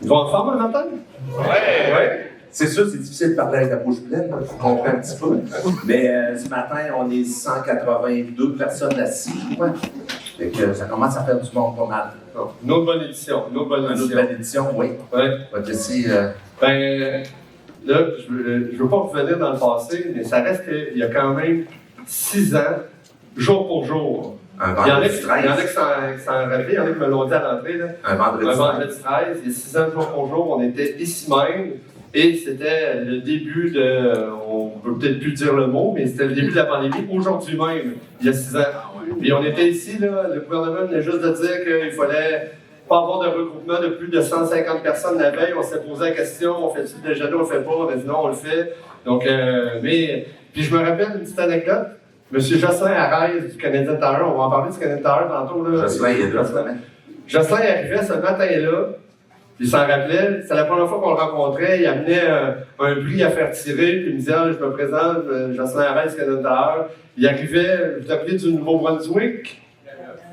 Ils vont en forme en matin? Ouais. C'est sûr, c'est difficile de parler avec la bouche pleine, là, je comprends un petit peu. Mais ce matin, on est 182 personnes assises, je crois. Fait que ça commence à faire du monde pas mal. Une autre bonne édition. Une autre bonne édition, oui. Ouais. Ici, Ben, là, je veux pas revenir dans le passé, mais ça reste qu'il y a quand même 6 ans, jour pour jour. Un vendredi 13. Il y en a qui s'en rappellent, il y en a qui me l'ont dit à l'entrée. Là. Un vendredi 13. Il y a 6 ans, jour pour jour, on était ici même. Et c'était le début de, on peut peut-être plus dire le mot, mais c'était le début de la pandémie, aujourd'hui même, il y a 6 ans. Puis on était ici, là, le gouvernement venait juste de dire qu'il fallait pas avoir de regroupement de plus de 150 personnes la veille. On s'est posé la question, on fait-tu le déjeuner, on le fait pas? On a dit non, on le fait. Donc, puis je me rappelle une petite anecdote. M. Jocelyn Arès du Canadien Tire, on va en parler du Canadien Tire tantôt. Là. Jocelyn, il est là. Jocelyn arrivait ce matin-là. Il s'en rappelait, c'est la première fois qu'on le rencontrait, il amenait un prix à faire tirer, puis il me disait « je me présente, Jocelyn Arès, Canadien Tire ». Il arrivait, vous appelez du Nouveau-Brunswick,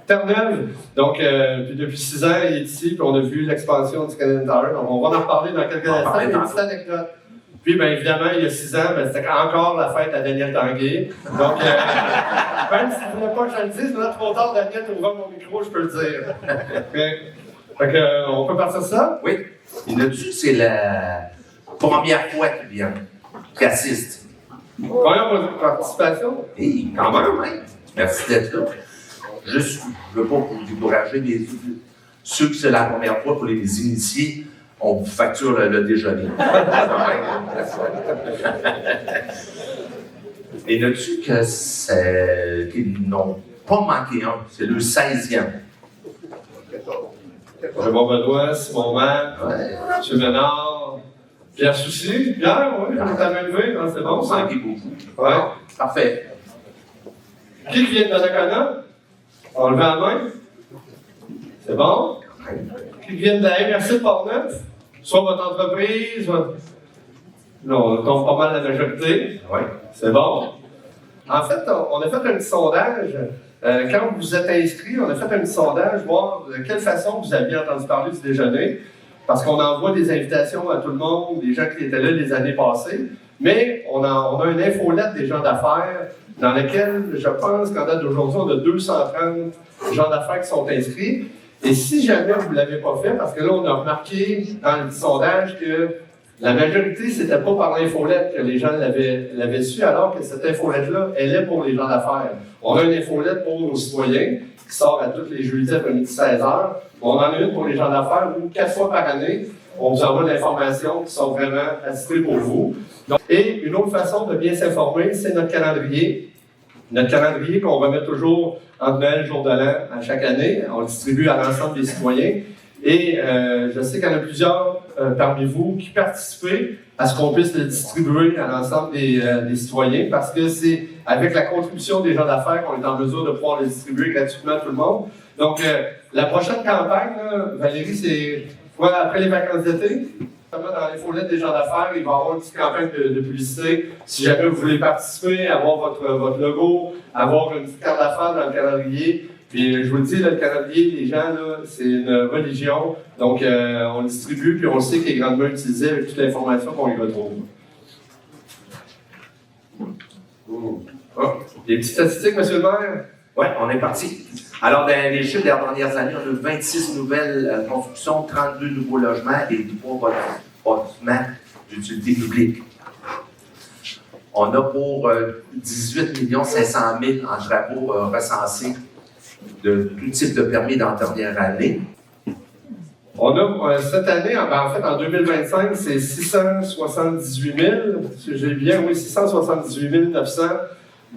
Terre-Neuve. Donc, puis depuis 6 ans, il est ici, puis on a vu l'expansion du Canadien Tire. Donc, on va en reparler dans quelques instants, une petite anecdote. Puis, bien évidemment, il y a 6 ans, c'était encore la fête à Daniel Tanguay. Donc, même si vous ne voulez pas que je le dise, maintenant trop tard, Daniel, tu ouvres mon micro, je peux le dire. Fait que, on peut partir ça? Oui. Il a dit que c'est la première fois qu'il vient, qu'il assiste. Première participation? Et quand même, hein? Merci d'être là. Juste, je ne veux pas vous décourager, mais ceux que c'est la première fois pour les initiés, on vous facture le déjeuner. Et là-dessus qu'ils n'ont pas manqué un, c'est le 16e. Raymond Benoît, Simon Mac, M. Ménard, Pierre Soucy. Pierre, oui, on t'a même vu, c'est bon. Ça manquait beaucoup. Ouais. Parfait. Qui vient de Donnacona? On levait la main. C'est bon. Qui vient de la MRC de Portneuf? Soit votre entreprise, Non, on tombe pas mal la majorité. Oui. C'est bon. En fait, on a fait un petit sondage. Quand vous êtes inscrit, on a fait un petit sondage, voir de quelle façon vous aviez entendu parler du déjeuner, parce qu'on envoie des invitations à tout le monde, des gens qui étaient là les années passées, mais on a une infolette des gens d'affaires dans laquelle, je pense qu'en date d'aujourd'hui, on a 230 gens d'affaires qui sont inscrits. Et si jamais vous ne l'avez pas fait, parce que là, on a remarqué dans le sondage que la majorité, c'était pas par l'infolette que les gens l'avaient su, alors que cette infolette-là, elle est pour les gens d'affaires. On a une infolette pour nos citoyens, qui sort à tous les jeudis après-midi 16h. On en a une pour les gens d'affaires, où 4 fois par année, on vous envoie de l'information qui sont vraiment attitrées pour vous. Donc, et une autre façon de bien s'informer, c'est notre calendrier. Notre calendrier qu'on remet toujours entre Noël et Jour de l'An à chaque année. On le distribue à l'ensemble des citoyens. Et je sais qu'il y en a plusieurs parmi vous qui participent à ce qu'on puisse le distribuer à l'ensemble des citoyens, parce que c'est avec la contribution des gens d'affaires qu'on est en mesure de pouvoir le distribuer gratuitement à tout le monde. Donc, la prochaine campagne, là, Valérie, c'est après les vacances d'été. Dans les follettes des gens d'affaires, il va y avoir une petite campagne de publicité. Si jamais vous voulez participer, avoir votre logo, avoir une petite carte d'affaires dans le calendrier. Puis je vous le dis, là, le calendrier, les gens, là, c'est une religion. Donc, on le distribue, puis on sait qu'il est grandement utilisé avec toute l'information qu'on y retrouve. Des petites statistiques, M. le maire? Oui, on est parti. Alors, dans les chiffres des dernières années, on a eu 26 nouvelles constructions, 32 nouveaux logements et 3 bâtiments d'utilité publique. On a pour 18 500 000 en travaux recensés de tout type de permis dans la dernière année. On a cette année, en fait, en 2025, c'est 678 000, si j'ai bien, oui, 678 900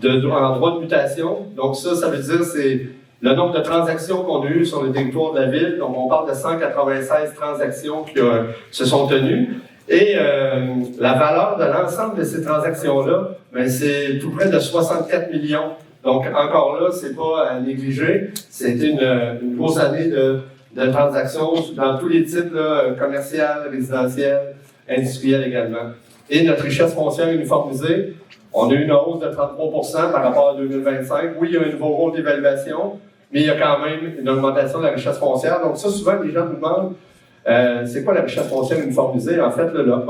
en droit de mutation. Donc ça veut dire c'est le nombre de transactions qu'on a eues sur le territoire de la ville. Donc on parle de 196 transactions qui se sont tenues. Et la valeur de l'ensemble de ces transactions-là, c'est tout près de 64 millions. Donc encore là, c'est pas à négliger. C'était une grosse année de transactions dans tous les types, là, commerciales, résidentielles, industrielles également. Et notre richesse foncière uniformisée, on a eu une hausse de 33% par rapport à 2025. Oui, il y a un nouveau rôle d'évaluation, mais il y a quand même une augmentation de la richesse foncière. Donc ça, souvent, les gens nous demandent C'est quoi la richesse foncière uniformisée? En fait, là, le 1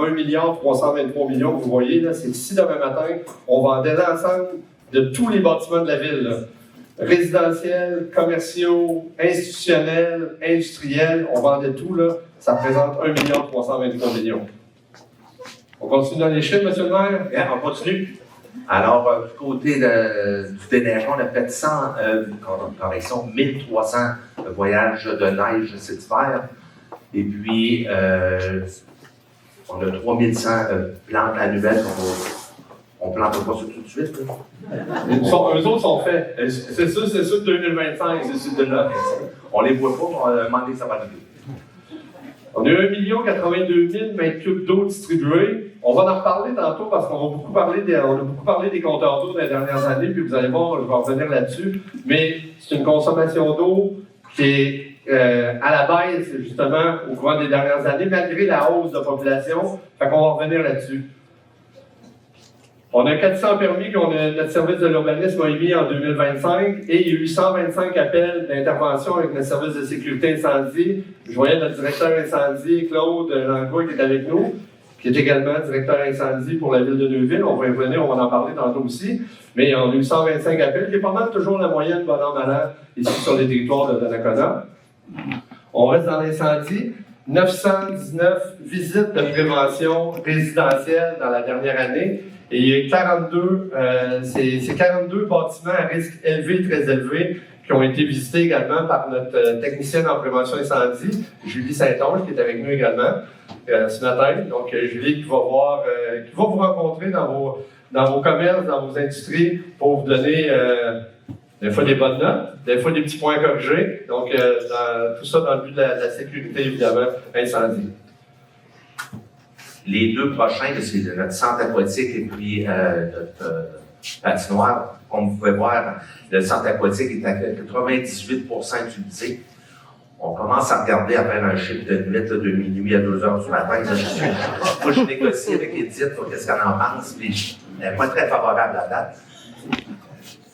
323 millions que vous voyez, là, c'est que si demain matin, on vendait l'ensemble de tous les bâtiments de la ville, là, résidentiels, commerciaux, institutionnels, industriels, on vendait tout, là, ça représente 1 323 millions. On continue dans les chiffres, M. le maire? Bien, on continue. Alors, du côté du déneigement, on a fait 1300 voyages de neige cet hiver. Et puis, on a 3100 plantes annuelles on ne plante pas ça tout de suite. Eux autres sont faits. C'est ça, 2025, c'est celui de là. On les voit pas, on a demandé que ça va arriver. On a 1 082 000 mètres cubes d'eau distribués. On va en reparler tantôt parce qu'on a beaucoup parlé des compteurs d'eau dans les dernières années, puis vous allez voir, je vais revenir là-dessus. Mais c'est une consommation d'eau qui est à la baisse, justement, au cours des dernières années, malgré la hausse de population. Fait qu'on va revenir là-dessus. On a 400 permis que notre service de l'urbanisme a émis en 2025 et il y a eu 125 appels d'intervention avec notre service de sécurité incendie. Je voyais notre directeur incendie, Claude Langlois, qui est avec nous, qui est également directeur incendie pour la ville de Neuville. On va y revenir, on va en parler tantôt aussi. Mais on a eu 125 appels, qui est pas mal toujours la moyenne bon an, mal an, ici sur les territoires de Donnacona. On reste dans l'incendie. 919 visites de prévention résidentielle dans la dernière année. Et il y a 42 bâtiments à risque élevé, très élevé, qui ont été visités également par notre technicienne en prévention incendie, Julie Saint-Onge, qui est avec nous également ce matin. Donc, Julie qui va vous rencontrer dans vos commerces, dans vos industries, pour vous donner des fois des bonnes notes, des fois des petits points corrigés. Donc, tout ça dans le but de la sécurité, évidemment, incendie. Les deux prochains, c'est notre centre aquatique et puis notre patinoire. Comme vous pouvez voir, le centre aquatique est à 98% utilisé. On commence à regarder à faire un chiffre de nuit de minuit à 2 heures du matin. Moi, je négocie avec Edith pour qu'est-ce qu'elle en pense, puis elle n'est pas très favorable à la date.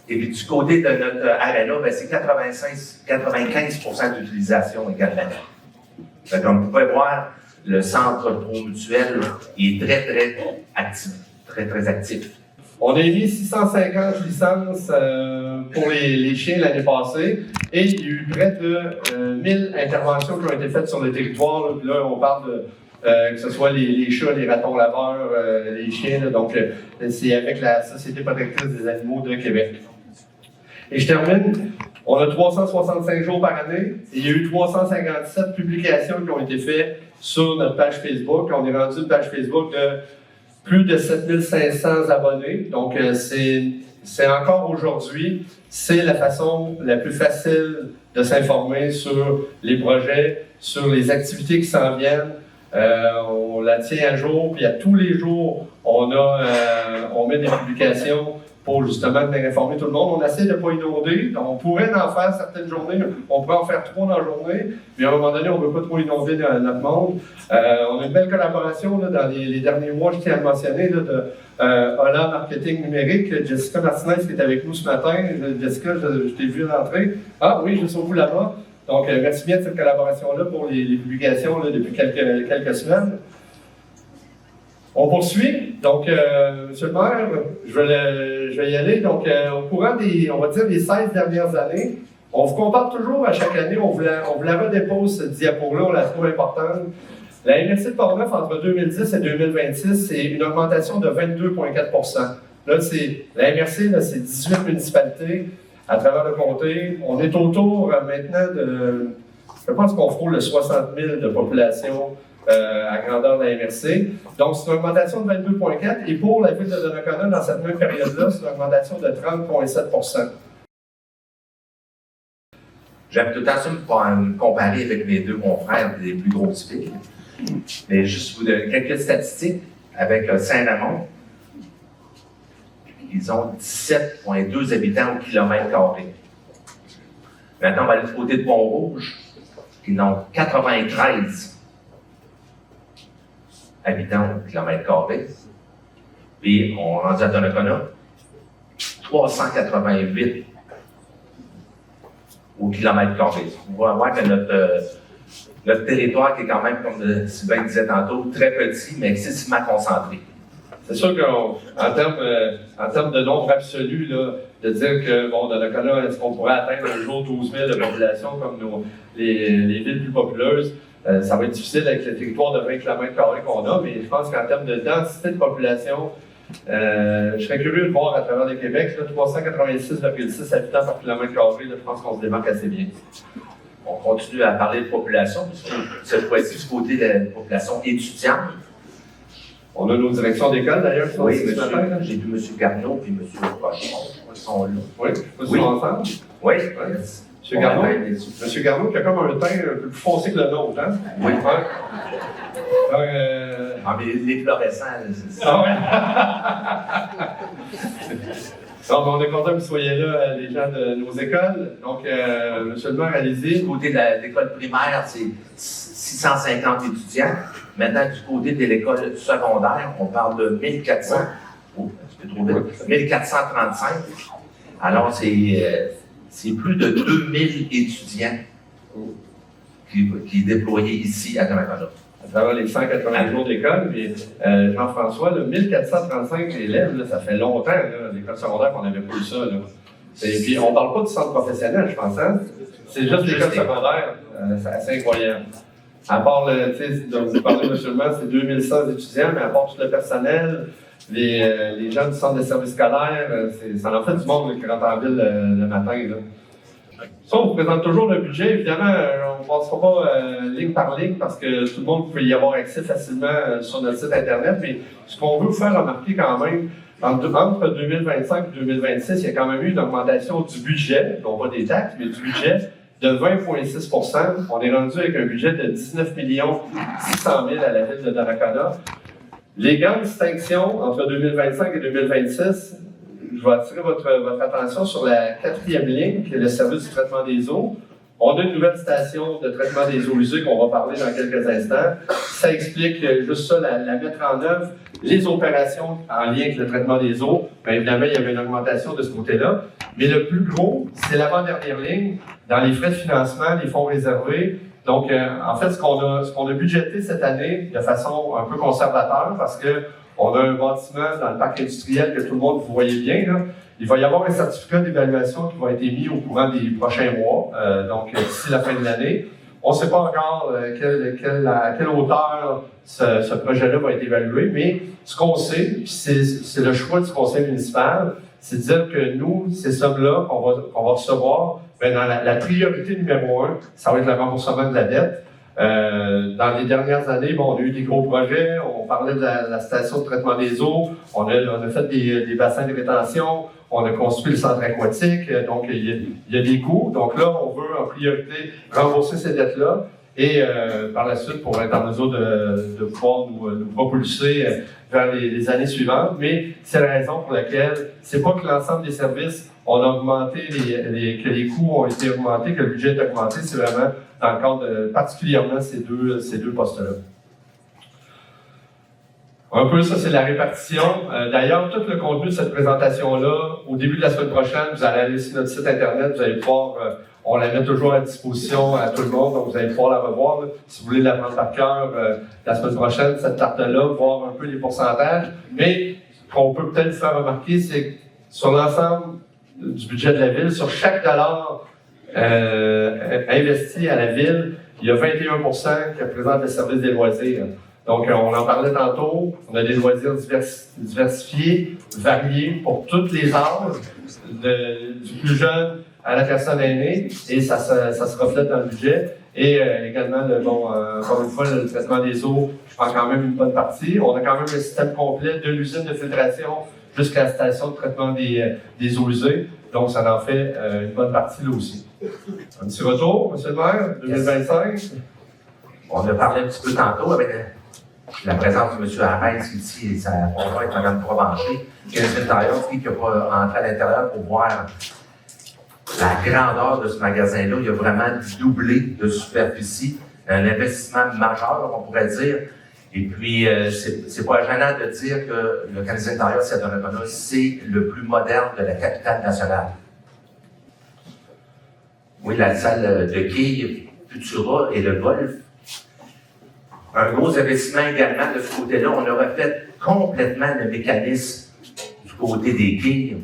Et puis du côté de notre aréna, ben, c'est 95% d'utilisation également. Donc, comme vous pouvez voir, le centre pro-mutuel est très actif, très actif. On a émis 650 licences pour les chiens l'année passée et il y a eu près de 1000 interventions qui ont été faites sur le territoire. Là, on parle de que ce soit les chats, les ratons laveurs, les chiens. Là, donc, c'est avec la Société protectrice des animaux de Québec. Et je termine. On a 365 jours par année et il y a eu 357 publications qui ont été faites sur notre page Facebook. On est rendu une page Facebook de plus de 7500 abonnés. Donc, c'est encore aujourd'hui, c'est la façon la plus facile de s'informer sur les projets, sur les activités qui s'en viennent. On la tient à jour, puis à tous les jours, on met des publications pour justement informer tout le monde. On essaie de ne pas inonder. On pourrait en faire certaines journées, on pourrait en faire 3 dans la journée, mais à un moment donné, on ne veut pas trop inonder notre monde. On a une belle collaboration là, dans les derniers mois, je tiens à le mentionner, là, de Hollande Marketing Numérique, Jessica Martinez qui est avec nous ce matin. Jessica, je t'ai vu rentrer. Ah oui, je suis au bout là-bas. Donc, merci bien de cette collaboration-là pour les publications là, depuis quelques semaines. On poursuit. Donc, Monsieur le maire, je vais y aller. Donc, au courant des 16 dernières années, on vous compare toujours à chaque année, on vous la redépose, cette diapo-là, on la trouve importante. La MRC de Portneuf, entre 2010 et 2026, c'est une augmentation de 22,4 %. Là, la MRC, là, c'est 18 municipalités à travers le comté. On est autour maintenant de, je pense qu'on frôle le 60 000 de population à grandeur de la MRC. Donc, c'est une augmentation de 22,4 et pour la ville de Donnacona, dans cette même période-là, c'est une augmentation de 30,7 %. J'aime tout le temps ça me comparer avec mes deux confrères des plus grosses villes. Mais juste vous donner quelques statistiques avec Saint-Amand. Ils ont 17,2 habitants au kilomètre carré. Maintenant, on va aller du côté de Pont-Rouge. Ils ont 93 habitants au kilomètre carré. Puis, on rendu à Donnacona, 388 au kilomètre carré. On va voir que notre territoire qui est quand même, comme Sylvain disait tantôt, très petit, mais excessivement concentré. C'est sûr qu'en termes de nombre absolu, là, de dire que, bon, dans le cas-là, est-ce qu'on pourrait atteindre un jour 12 000 de population comme les villes plus populeuses, ça va être difficile avec le territoire de 20 km² qu'on a, mais je pense qu'en termes de densité de population, je serais curieux de voir à travers le Québec, 386,6 habitants par kilomètre carré, je pense qu'on se démarque assez bien. On continue à parler de population, cette fois-ci du côté de la population étudiante. On a nos directions d'école d'ailleurs. Oui, j'ai vu M. Garneau et M. Rochon, ils sont là. Oui, ils sont ensemble. Oui. M. Garneau qui a comme un teint un peu plus foncé que le nôtre, hein? Oui. Donc, mais les fluorescents, c'est ça. Ah ouais. Donc, on est content que vous soyez là, les gens de nos écoles. Donc, M. le maire, allez-y. Du côté de l'école primaire, c'est 650 étudiants. Maintenant, du côté de l'école secondaire, on parle de 1400. Oh, un peu trop vite. 1435. Alors, c'est plus de 2000 étudiants qui est déployé ici à Donnacona. À travers les 180 jours d'école, puis Jean-François, 1435 élèves, là, ça fait longtemps, l'école secondaire, qu'on n'avait pas eu ça. Là. Et puis, on ne parle pas du centre professionnel, je pense, hein? C'est juste l'école secondaire. C'est assez incroyable. À part, dont vous parlez, M. le maire, c'est 2100 étudiants, mais à part tout le personnel, les gens du centre de services scolaires, ça en fait du monde là, qui rentre en ville le matin. Là. Ça, on vous présente toujours le budget. Évidemment, on ne passera pas ligne par ligne parce que tout le monde peut y avoir accès facilement sur notre site Internet. Mais ce qu'on veut vous faire remarquer quand même, entre 2025 et 2026, il y a quand même eu une augmentation du budget, non pas des taxes, mais du budget de 20,6 %. On est rendu avec un budget de 19 600 000 à la ville de Donnacona. Les grandes distinctions entre 2025 et 2026, je vais attirer votre attention sur la 4e ligne, qui est le service du traitement des eaux. On a une nouvelle station de traitement des eaux usées qu'on va parler dans quelques instants. Ça explique juste ça, la mettre en œuvre. Les opérations en lien avec le traitement des eaux, bien évidemment, il y avait une augmentation de ce côté-là. Mais le plus gros, c'est l'avant-dernière ligne, dans les frais de financement, les fonds réservés. Donc, en fait, ce qu'on a budgété cette année de façon un peu conservateur, parce que on a un bâtiment dans le parc industriel que tout le monde, vous voyez bien, là. Il va y avoir un certificat d'évaluation qui va être émis au courant des prochains mois, donc d'ici la fin de l'année. On ne sait pas encore à quelle hauteur ce projet-là va être évalué, mais ce qu'on sait, puis c'est le choix du conseil municipal, c'est de dire que nous, ces sommes-là qu'on va recevoir, bien, dans la priorité numéro 1, ça va être le remboursement de la dette. Dans les dernières années, bon, on a eu des gros projets, on parlait de la station de traitement des eaux, on a fait des bassins de rétention, on a construit le centre aquatique, donc il y a des coûts. Donc là, on veut en priorité rembourser ces dettes-là et par la suite, pour être en mesure de pouvoir nous propulser vers les années suivantes. Mais c'est la raison pour laquelle c'est pas que l'ensemble des services ont augmenté, que les coûts ont été augmentés, que le budget est augmenté, c'est vraiment dans le cadre de particulièrement ces deux postes-là. Un peu, ça, c'est la répartition. D'ailleurs, tout le contenu de cette présentation-là, au début de la semaine prochaine, vous allez aller sur notre site Internet, vous allez pouvoir, on la met toujours à disposition à tout le monde, donc vous allez pouvoir la revoir. Là, si vous voulez la prendre par cœur la semaine prochaine, cette carte-là, voir un peu les pourcentages. Mais ce qu'on peut peut-être vous faire remarquer, c'est que sur l'ensemble du budget de la ville, sur chaque dollar investi à la ville, il y a 21 % qui représentent le service des loisirs. Donc, on en parlait tantôt, on a des loisirs diversifiés, variés pour tous les âges, du plus jeune à la personne aînée, et ça se reflète dans le budget. Et également, encore une fois, le traitement des eaux, je prends quand même une bonne partie. On a quand même un système complet de l'usine de filtration jusqu'à la station de traitement des eaux usées. Donc, ça en fait une bonne partie là aussi. Un petit retour, M. le maire, 2025. On a parlé un petit peu tantôt avec la présence de M. Arès ici et sa conjointe, Mme Provencher, qui est un intérieur qui n'a pas rentré à l'intérieur pour voir la grandeur de ce magasin-là. Il a vraiment doublé de superficie, un investissement majeur, on pourrait dire. Et puis, c'est pas gênant de dire que le Canadien intérieur, c'est le plus moderne de la capitale nationale. Oui, la salle de quilles Futura et le golf Un gros investissement également de ce côté-là. On a refait complètement le mécanisme du côté des quilles.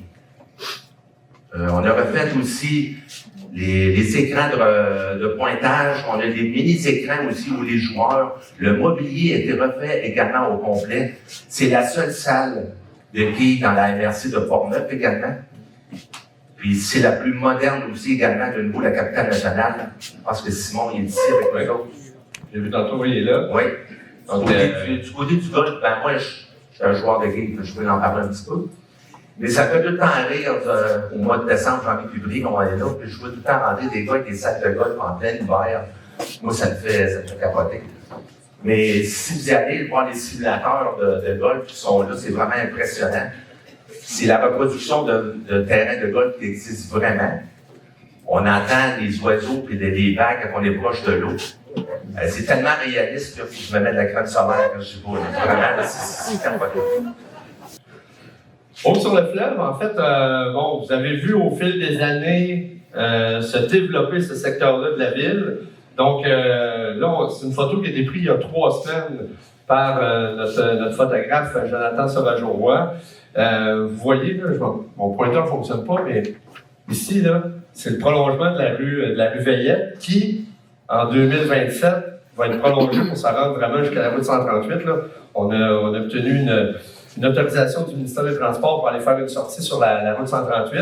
On a refait aussi les écrans de pointage. On a des mini-écrans aussi où les joueurs, le mobilier a été refait également au complet. C'est la seule salle de quilles dans la MRC de Portneuf également. Puis c'est la plus moderne aussi également de nouveau la capitale nationale. Parce que Simon, il est ici avec nous autres. J'ai vu tantôt, il est là. Oui. Donc, du côté du golf, ben moi, je suis un joueur de game, je peux en parler un petit peu. Mais ça fait tout le temps rire, au mois de décembre, janvier, février, on est là, puis je vois tout le temps rentrer des gars avec des sacs de golf en plein hiver. Moi, ça me fait capoter. Mais si vous allez voir les simulateurs de golf qui sont là, c'est vraiment impressionnant. C'est la reproduction de terrains de golf qui existe vraiment. On entend les oiseaux et les vagues quand on est proche de l'eau. C'est tellement réaliste que je me mets de la crème solaire quand je suis beau. Vraiment, c'est capoté. Haut sur le fleuve, en fait, bon, vous avez vu au fil des années se développer ce secteur-là de la ville. Donc, là, c'est une photo qui a été prise il y a 3 semaines par notre photographe Jonathan Sauvageau-Roy. Vous voyez, là, mon pointeur ne fonctionne pas, mais ici, là, c'est le prolongement de la rue Veillette qui, en 2027, va être prolongé pour se rendre vraiment jusqu'à la route 138. Là. On a obtenu une autorisation du ministère des Transports pour aller faire une sortie sur la route 138.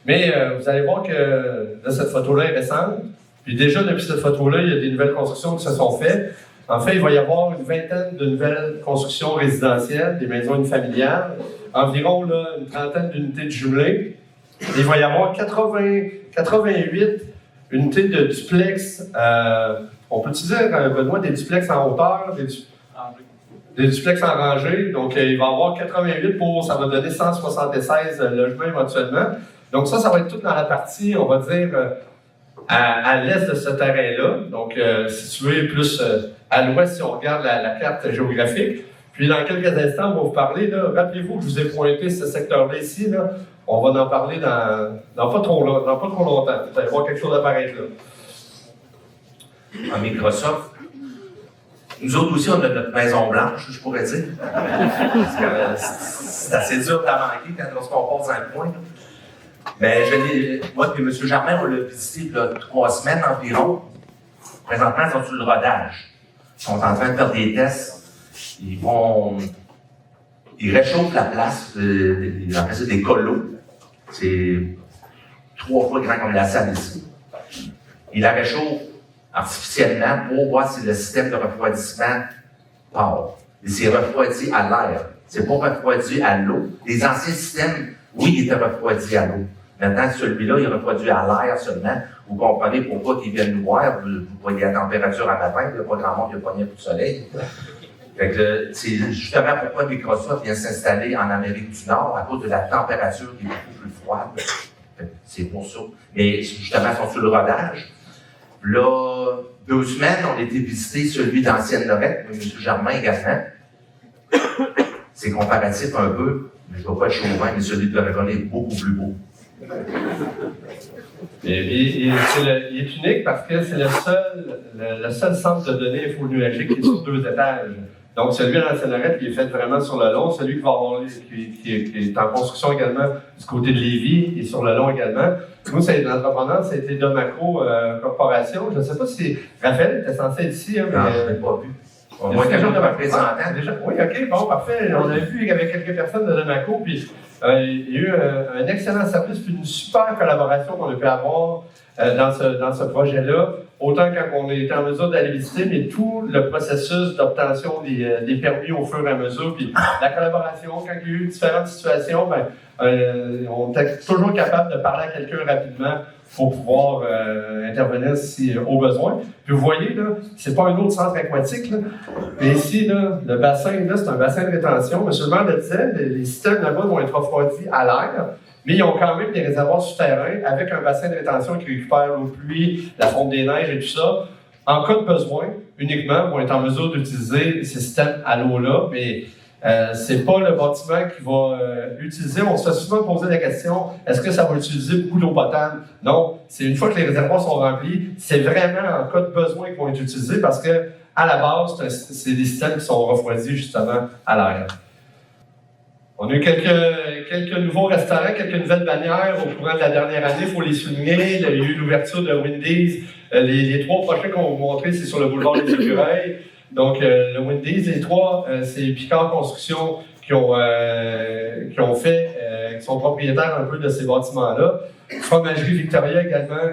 Mais vous allez voir que là, cette photo-là est récente. Puis déjà, depuis cette photo-là, il y a des nouvelles constructions qui se sont faites. En fait, il va y avoir une vingtaine de nouvelles constructions résidentielles, des maisons unifamiliales, environ là, une trentaine d'unités de jumelées. Et il va y avoir 88 unités de duplex. On peut utiliser, Benoît, des duplex en hauteur, des duplex en rangée. Donc, il va y avoir 88 ça va donner 176 logements éventuellement. Donc, ça va être tout dans la partie, on va dire, à l'est de ce terrain-là. Donc, situé plus à l'ouest si on regarde la carte géographique. Puis, dans quelques instants, on va vous parler, rappelez-vous que je vous ai pointé ce secteur-là ici, là. On va en parler dans pas trop longtemps. Vous allez voir quelque chose d'apparaître là. En Microsoft, nous autres aussi, on a notre Maison Blanche, je pourrais dire. Parce que c'est assez dur à manquer quand on passe dans le coin. Mais moi et M. Germain, on l'a visité il y a 3 semaines environ. Présentement, ils sont sur le rodage. Ils sont en train de faire des tests. Ils réchauffent la place. Ils appellent ça des colos. C'est 3 fois grand comme la salle ici. Ils la réchauffent artificiellement pour voir si le système de refroidissement part. Et c'est refroidi à l'air. C'est pas refroidi à l'eau. Les anciens systèmes, oui, ils étaient refroidis à l'eau. Maintenant, celui-là, il est refroidi à l'air seulement. Vous comprenez pourquoi ils viennent nous voir. Vous voyez la température à matin, il n'y a pas grand monde, il n'y a pas de coup de soleil. Fait que c'est justement pourquoi Microsoft vient s'installer en Amérique du Nord, à cause de la température qui est beaucoup plus froide. C'est pour ça. Mais justement, ils sont sur le rodage. Là, 2 semaines, on a été visiter celui d'Ancienne-Lorette, mais M. Germain également. C'est comparatif un peu, mais je ne vais pas être chauvin, mais celui de Oregon est beaucoup plus beau. Il est unique parce que c'est le seul centre de données infonuagique qui est sur 2 étages. Donc, celui à l'Ancienne-Lorette, qui est fait vraiment sur le long. Celui qui est en construction également du côté de Lévis, est sur le long également. Nous, c'est l'entrepreneur, c'était Domaco Corporation. Je ne sais pas si Raphaël était censé être ici. Hein, mais non, je ne l'ai pas vu. Moi, quelqu'un de ma représentant. Déjà, oui, OK, bon, parfait. On a vu qu'il y avait quelques personnes de Domaco, puis il y a eu un excellent service, puis une super collaboration qu'on a pu avoir dans ce projet-là. Autant quand on était en mesure d'aller visiter, mais tout le processus d'obtention des permis au fur et à mesure, puis la collaboration, quand il y a eu différentes situations, on était toujours capable de parler à quelqu'un rapidement pour pouvoir intervenir si au besoin. Puis vous voyez, là, c'est pas un autre centre aquatique, là. Mais ici, là, le bassin, là, c'est un bassin de rétention. M. le maire le disait, les systèmes là-bas vont être refroidis à l'air, mais ils ont quand même des réservoirs souterrains avec un bassin de rétention qui récupère l'eau de pluie, la fonte des neiges et tout ça. En cas de besoin, uniquement, vont être en mesure d'utiliser ces systèmes à l'eau-là, mais c'est pas le bâtiment qui va utiliser. On se fait souvent poser la question, est-ce que ça va utiliser beaucoup d'eau potable? Non, c'est une fois que les réservoirs sont remplis, c'est vraiment en cas de besoin qu'ils vont être utilisés parce que à la base, c'est des systèmes qui sont refroidis justement à l'air. On a eu quelques nouveaux restaurants, quelques nouvelles bannières au courant de la dernière année, il faut les souligner. Il y a eu l'ouverture de Wendy's. Les 3 prochains qu'on va vous montrer, c'est sur le boulevard des Écureuils. Donc, le Wendy's, les 3, c'est Picard Construction qui sont propriétaires un peu de ces bâtiments-là. Fromagerie Victoria également,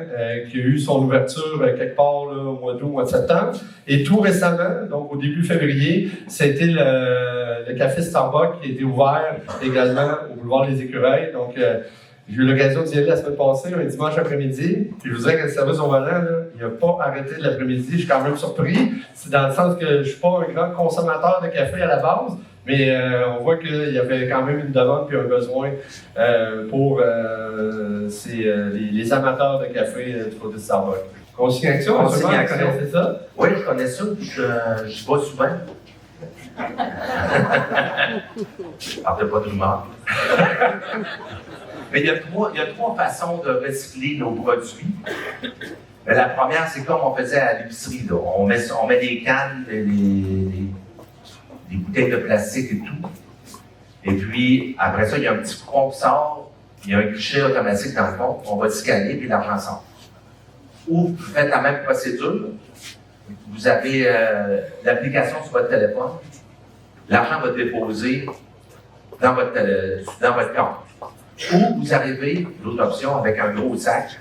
qui a eu son ouverture quelque part là, au mois d'août, au mois de septembre. Et tout récemment, donc au début février, c'était le café Starbucks qui a été ouvert également au boulevard des Écureuils. Donc, j'ai eu l'occasion d'y aller la semaine passée, un dimanche après-midi. Puis je vous dirais que le service au volant, là, il n'a pas arrêté de l'après-midi. Je suis quand même surpris. C'est dans le sens que je ne suis pas un grand consommateur de café à la base, mais on voit qu'il y avait quand même une demande et un besoin pour les amateurs de café du côté de Starbucks. Consignation, vous connaissez ça? Oui, je connais ça. Je vais souvent. Je parle pas de rumeur. Mais il y a 3 façons de recycler nos produits. Mais la première, c'est comme on faisait à l'épicerie. On met des cannes, des bouteilles de plastique et tout. Et puis, après ça, il y a un petit coupon qui sort, il y a un guichet automatique dans le fond, on va scanner, puis l'argent sort. Ou vous faites la même procédure, vous avez l'application sur votre téléphone, l'argent va être déposé dans votre compte. Ou vous arrivez, l'autre option, avec un gros sac,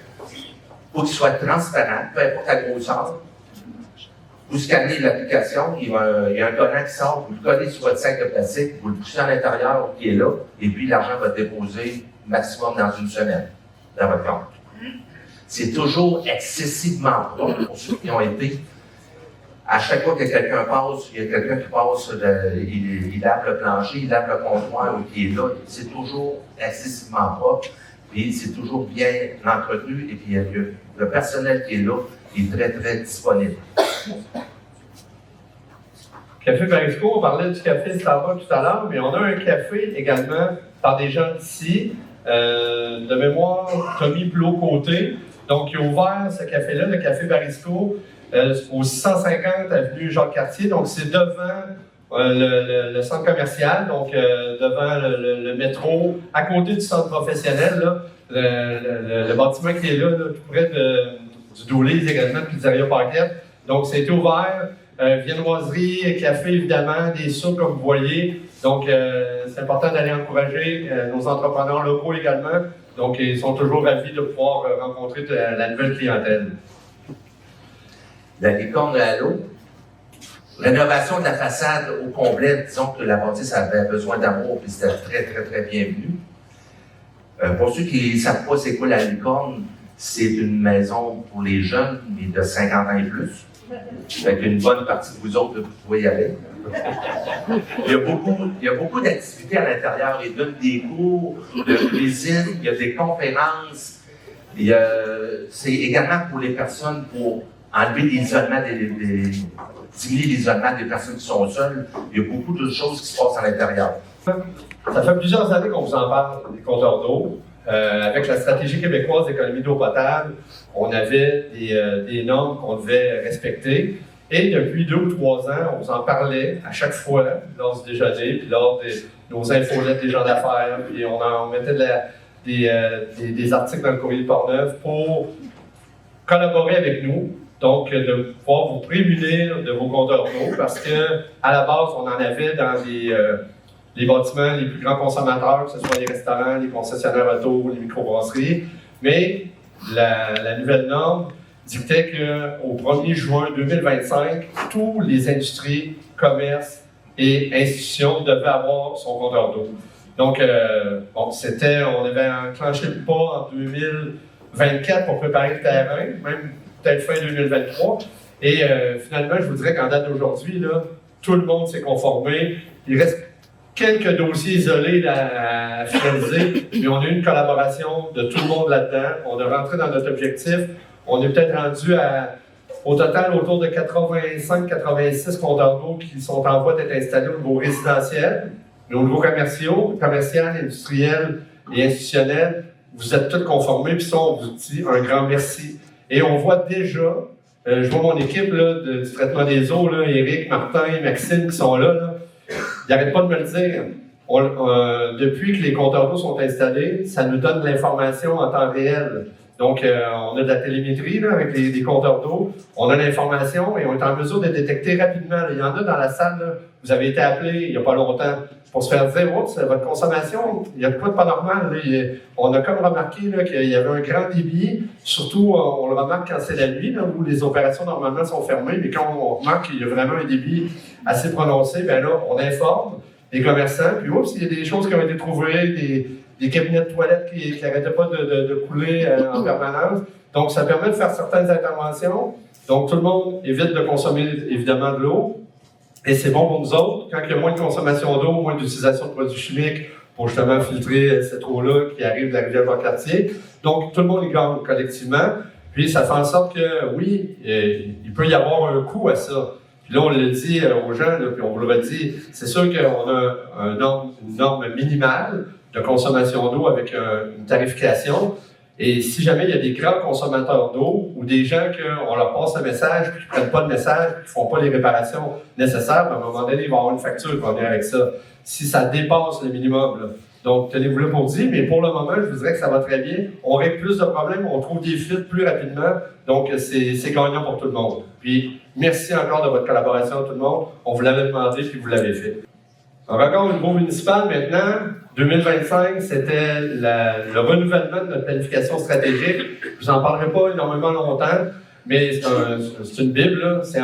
faut qu'il soit transparent, peu importe la grosseur. Vous scannez l'application, il y a un collant qui sort, vous le collez sur votre sac de plastique, vous le poussez à l'intérieur qui est là, et puis l'argent va être déposé maximum dans une semaine dans votre compte. C'est toujours excessivement propre pour ceux qui ont été. À chaque fois que quelqu'un passe, il y a quelqu'un qui passe, il lave le plancher, il lave le comptoir qui est là. C'est toujours excessivement propre, puis c'est toujours bien entretenu, et puis le personnel qui est là est très, très disponible. Café Barisco, on parlait du café Starbucks tout à l'heure, mais on a un café également par des gens d'ici. De mémoire, Tommy Plot-Côté. Donc, il a ouvert ce café-là, le Café Barisco, au 650 avenue Jacques-Cartier. Donc, c'est devant le centre commercial, donc devant le métro, à côté du centre professionnel, là, le bâtiment qui est là tout près du Doulise également, Pizzeria Paquette. Donc, ça a été ouvert. Viennoiserie, café, évidemment, des soupes, comme vous voyez. Donc, c'est important d'aller encourager nos entrepreneurs locaux également. Donc, ils sont toujours ravis de pouvoir rencontrer la nouvelle clientèle. La licorne à l'eau. Rénovation de la façade au complet. Disons que la bâtisse avait besoin d'amour, puis c'était très, très, très bienvenu. Pour ceux qui ne savent pas c'est quoi la licorne, c'est une maison pour les jeunes, mais de 50 ans et plus. Fait qu'une bonne partie de vous autres, vous pouvez y aller. Il y a beaucoup d'activités à l'intérieur. Il donne des cours de cuisine, il y a des conférences. C'est également pour les personnes, pour enlever l'isolement, diminuer l'isolement des personnes qui sont seules. Il y a beaucoup de choses qui se passent à l'intérieur. Ça fait plusieurs années qu'on vous en parle, des compteurs d'eau. Avec la stratégie québécoise d'économie d'eau potable, on avait des normes qu'on devait respecter. Et depuis 2 ou 3 ans, on vous en parlait à chaque fois, lors du déjeuner, puis lors de nos infolettes des gens d'affaires, puis on mettait des articles dans le courrier de Portneuf pour collaborer avec nous. Donc, de pouvoir vous prémunir de vos compteurs d'eau, parce que à la base, on en avait dans les bâtiments les plus grands consommateurs, que ce soit les restaurants, les concessionnaires auto, les microbrasseries. Mais la nouvelle norme dictait qu'au 1er juin 2025, tous les industries, commerces et institutions devaient avoir son compteur d'eau. Donc, on avait enclenché le pas en 2024 pour préparer le terrain, même peut-être fin 2023. Et finalement, je vous dirais qu'en date d'aujourd'hui, tout le monde s'est conformé. Il reste quelques dossiers isolés à finaliser, mais on a eu une collaboration de tout le monde là-dedans. On est rentré dans notre objectif. On est peut-être rendu au total autour de 85-86 compteurs d'eau qui sont en voie d'être installés au niveau résidentiel, mais au niveau commercial, industriel et institutionnel. Vous êtes tous conformés, puis ça, on vous dit un grand merci. Et on voit déjà je vois mon équipe là, du traitement des eaux, là, Éric, Martin, Maxime qui sont là. Ils n'arrêtent pas de me le dire. Depuis que les compteurs d'eau sont installés, ça nous donne de l'information en temps réel. Donc, on a de la télémétrie là, avec des compteurs d'eau. On a l'information et on est en mesure de détecter rapidement. Là. Il y en a dans la salle, là, vous avez été appelé il n'y a pas longtemps pour se faire dire « Oups, votre consommation, il y a de quoi de pas normal. » On a comme remarqué là, qu'il y avait un grand débit. Surtout, on le remarque quand c'est la nuit, là, où les opérations normalement sont fermées. Mais quand on remarque qu'il y a vraiment un débit assez prononcé, bien là, on informe les commerçants. Puis, oups, il y a des choses qui ont été trouvées, des cabinets de toilettes qui n'arrêtaient pas de couler en permanence. Donc, ça permet de faire certaines interventions. Donc, tout le monde évite de consommer, évidemment, de l'eau. Et c'est bon pour nous autres. Quand il y a moins de consommation d'eau, moins d'utilisation de produits chimiques pour justement filtrer cette eau-là qui arrive de la rivière Jacques-Cartier. Donc, tout le monde y gagne collectivement. Puis, ça fait en sorte que, oui, il peut y avoir un coût à ça. Puis là, on le dit aux gens, là, puis on vous le redit, c'est sûr qu'on a une norme minimale de consommation d'eau avec une tarification. Et si jamais il y a des grands consommateurs d'eau ou des gens qu'on leur passe un message, puis qui ne prennent pas le message, puis qui ne font pas les réparations nécessaires, à un moment donné, il va y avoir une facture qui va venir avec ça. Si ça dépasse le minimum, là. Donc, tenez-vous là pour dire, mais pour le moment, je vous dirais que ça va très bien. On règle plus de problèmes, on trouve des fuites plus rapidement. Donc, c'est gagnant pour tout le monde. Puis, merci encore de votre collaboration, tout le monde. On vous l'avait demandé, puis vous l'avez fait. Encore au niveau municipal, maintenant, 2025, c'était le renouvellement de notre planification stratégique. Je vous en parlerai pas énormément longtemps, mais c'est une Bible. Là. C'est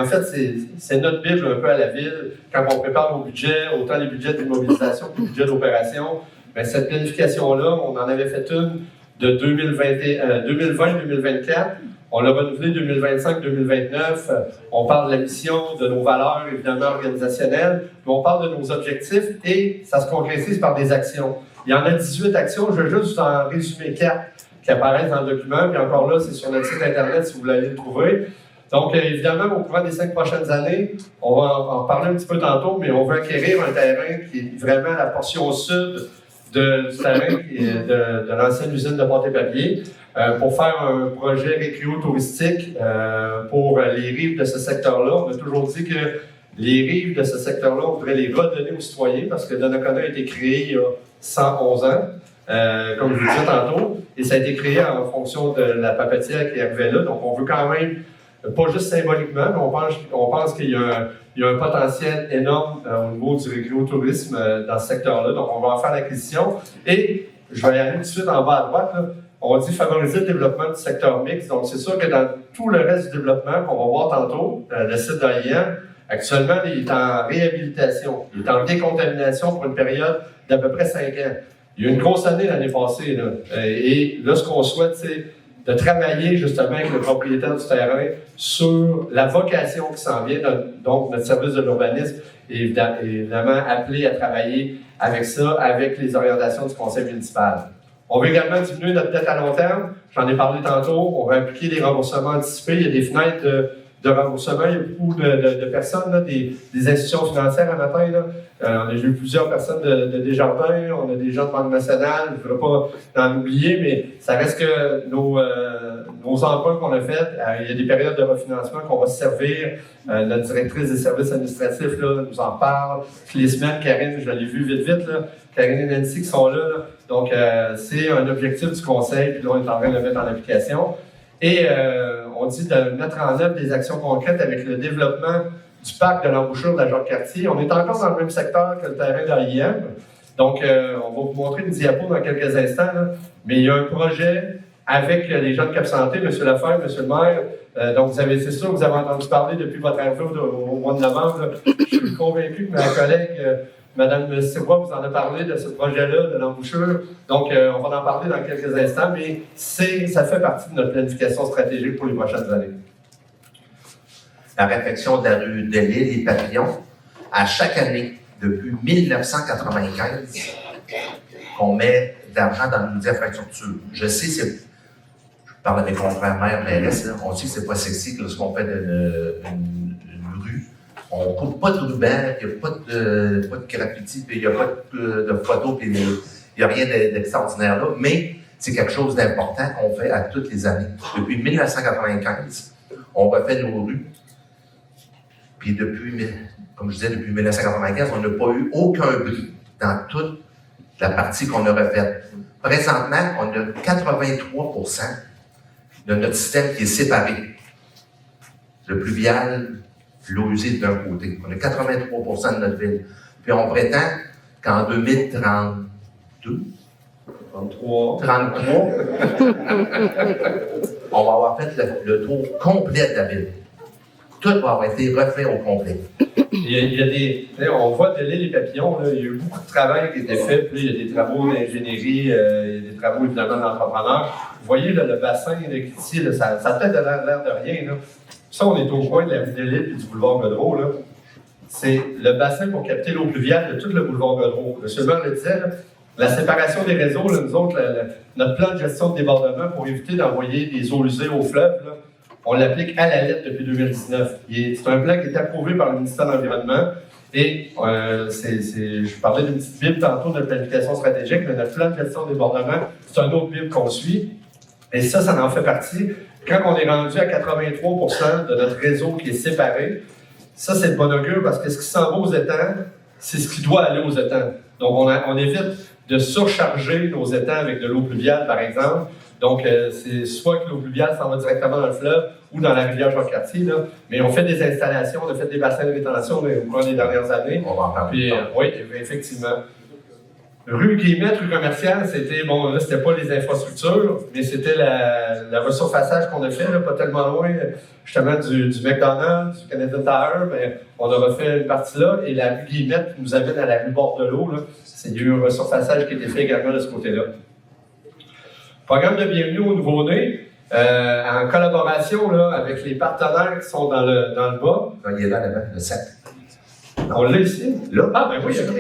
notre Bible un peu à la ville. Quand on prépare nos budgets, autant les budgets d'immobilisation que les budgets d'opération, bien, cette planification-là, on en avait fait une de 2020-2024. On l'a renouvelé 2025-2029. On parle de la mission, de nos valeurs, évidemment, organisationnelles, mais on parle de nos objectifs et ça se concrétise par des actions. Il y en a 18 actions, je vais juste vous en résumer 4 qui apparaissent dans le document, puis encore là, c'est sur notre site Internet si vous voulez le trouver. Donc, évidemment, au courant des 5 prochaines années, on va en parler un petit peu tantôt, mais on veut acquérir un terrain qui est vraiment la portion sud du terrain de l'ancienne usine de pâte et papier. Pour faire un projet récréo-touristique pour les rives de ce secteur-là. On a toujours dit que les rives de ce secteur-là, on pourrait les redonner aux citoyens parce que Donnacona a été créé il y a 111 ans, comme je vous disais tantôt, et ça a été créé en fonction de la papetière qui arrivait là. Donc, on veut quand même, pas juste symboliquement, mais on pense qu'il y a un potentiel énorme au niveau du récréo-tourisme dans ce secteur-là. Donc, on va en faire l'acquisition. Et je vais y aller tout de suite en bas à droite, là. On dit favoriser le développement du secteur mixte. Donc, c'est sûr que dans tout le reste du développement qu'on va voir tantôt, le site d'AIM, actuellement, il est en réhabilitation. Il est en décontamination pour une période d'à peu près 5 ans. Il y a eu une grosse année l'année passée. Là. Et là, ce qu'on souhaite, c'est de travailler justement avec le propriétaire du terrain sur la vocation qui s'en vient. Donc, notre service de l'urbanisme est évidemment appelé à travailler avec ça, avec les orientations du conseil municipal. On veut également diminuer notre dette à long terme. J'en ai parlé tantôt. On va appliquer des remboursements anticipés. Il y a des fenêtres de remboursement. Il y a beaucoup de personnes, là, des institutions financières à matin. On a eu plusieurs personnes de Desjardins. On a des gens de Banque nationale. Je ne voudrais pas en oublier, mais ça reste que nos emprunts qu'on a faits, il y a des périodes de refinancement qu'on va se servir. Notre directrice des services administratifs là, nous en parle. Toutes les semaines, Karine, je l'ai vu vite, là. Karine et Nancy qui sont là. Donc, c'est un objectif du conseil, puis là, on est en train de le mettre en application. Et on dit de mettre en œuvre des actions concrètes avec le développement du parc de l'embouchure de la Jacques-Cartier. On est encore dans le même secteur que le terrain d'AIM. Donc, on va vous montrer une diapo dans quelques instants, là. Mais il y a un projet avec les gens de Cap Santé, M. Lefebvre, M. le maire. Donc, c'est sûr que vous avez entendu parler depuis votre arrivée au mois de novembre. Là. Je suis convaincu que ma collègue, Mme Sirois, vous en a parlé de ce projet-là, de l'embouchure. Donc, on va en parler dans quelques instants, mais ça fait partie de notre planification stratégique pour les prochaines années. La réfection de la rue de l'Île et Papillon, à chaque année, depuis 1995, qu'on met d'argent dans l'outil infrastructure. Je sais, je parle à mes confrères maires RS, on sait que c'est pas sexy lorsqu'on fait une rue. On ne coupe pas de ruban, il n'y a pas de graffiti, il n'y a pas de photos, il n'y a rien d'extraordinaire là, mais c'est quelque chose d'important qu'on fait à toutes les années. Depuis 1995, On refait nos rues. Puis comme je disais, depuis 1995, on n'a pas eu aucun bris dans toute la partie qu'on a refaite. Présentement, on a 83% de notre système qui est séparé. Le pluvial, l'eau usée d'un côté. On a 83% de notre ville. Puis on prétend qu'en 2032, 33, on va avoir fait le tour complet de la ville. Tout va avoir été refait au complet. Il y a des, on voit de l'île des papillons, là, il y a eu beaucoup de travail qui a été fait, puis là, il y a des travaux d'ingénierie, il y a des travaux évidemment d'entrepreneurs. Vous voyez là, le bassin là, ici, là, ça a peut-être l'air de rien. Là. Ça, on est au coin de la ville de l'île et du boulevard Godreau. Là. C'est le bassin pour capter l'eau pluviale de tout le boulevard Godreau. M. le maire le disait, là, la séparation des réseaux, là, nous autres, notre plan de gestion de débordement pour éviter d'envoyer des eaux usées au fleuve, là, on l'applique à la lettre depuis 2019. C'est un plan qui est approuvé par le ministère de l'Environnement. Et je parlais d'une petite Bible tantôt de planification stratégique, mais notre plan de gestion de débordement, c'est un autre Bible qu'on suit. Et ça en fait partie. Quand on est rendu à 83% de notre réseau qui est séparé, ça, c'est de bon augure parce que ce qui s'en va aux étangs, c'est ce qui doit aller aux étangs. Donc, on évite de surcharger nos étangs avec de l'eau pluviale, par exemple. Donc, c'est soit que l'eau pluviale s'en va directement dans le fleuve ou dans la rivière Jacques-Cartier, là. Mais on fait des installations, on a fait des bassins de rétention au cours des dernières années. On va en parler. Puis, oui, effectivement. Rue Guillemette, rue commerciale, c'était, bon, là, c'était pas les infrastructures, mais c'était la resurfaçage qu'on a fait, là, pas tellement loin, justement, du McDonald's, du Canadian Tire, mais on a refait une partie là, et la rue Guillemette qui nous amène à la rue Bordelot, là, il y a eu un resurfaçage qui a été fait également de ce côté-là. Programme de bienvenue aux nouveau-nés, en collaboration là, avec les partenaires qui sont dans le bas. Il est là, le 7. On l'a ici? Là? Ah, ben oui, OK.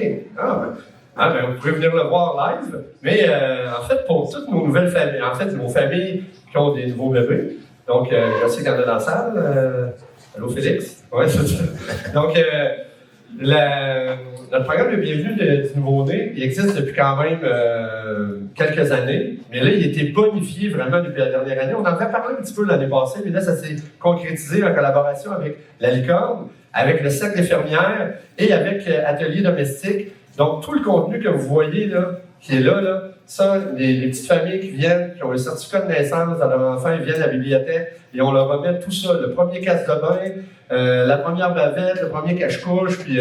Vous pouvez venir le voir live. Mais en fait, pour toutes nos nouvelles familles, en fait, nos familles qui ont des nouveaux bébés, donc je sais qu'il y en a dans la salle. Allô, Félix? Oui, c'est ça. Donc, notre programme de bienvenue du nouveau-né, il existe depuis quand même quelques années, mais là, il a été bonifié vraiment depuis la dernière année. On en avait parlé un petit peu l'année passée, mais là, ça s'est concrétisé en collaboration avec la Licorne, avec le Cercle des Fermières et avec Atelier Domestique. Donc, tout le contenu que vous voyez là, qui est là, ça, les petites familles qui viennent, qui ont un certificat de naissance à leur enfant, ils viennent à la bibliothèque et on leur remet tout ça, le premier casse de bain, la première bavette, le premier cache-couche, puis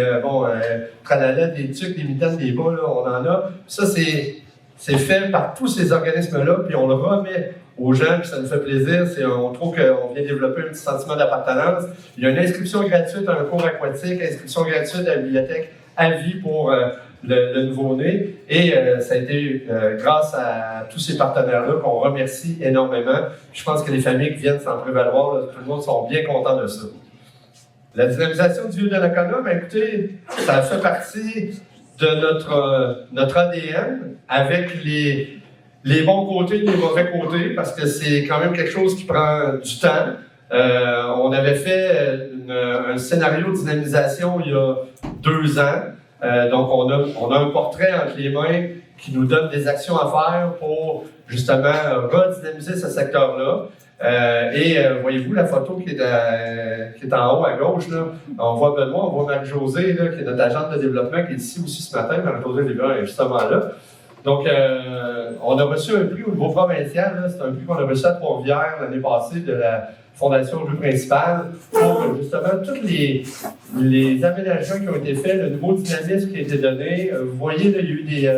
tralala, des tucs, des mitaines, des bas, là, on en a. Ça, c'est fait par tous ces organismes-là, puis on le remet aux gens, puis ça nous fait plaisir. On trouve qu'on vient développer un petit sentiment d'appartenance. Il y a une inscription gratuite à un cours aquatique, inscription gratuite à la bibliothèque à vie pour le nouveau-né. Et ça a été grâce à tous ces partenaires-là qu'on remercie énormément. Je pense que les familles qui viennent s'en prévaloir, là, tout le monde sont bien contents de ça. La dynamisation du vieux Donnacona, ben écoutez, ça fait partie de notre ADN avec les bons côtés et les mauvais côtés, parce que c'est quand même quelque chose qui prend du temps. On avait fait un scénario de dynamisation il y a 2 ans. Donc, on a un portrait entre les mains qui nous donne des actions à faire pour justement redynamiser ce secteur-là. Voyez-vous la photo qui est en haut à gauche, là, on voit Benoît, on voit Marie-Josée, là, qui est notre agente de développement, qui est ici aussi ce matin. Marie-Josée Lébrun est justement là. Donc, on a reçu un prix au niveau provincial. Là, c'est un prix qu'on a reçu à Trois-Rivières l'année passée de la Fondation Rue Principale pour justement tous les aménagements qui ont été faits, le nouveau dynamisme qui a été donné. Vous voyez, là, il y a eu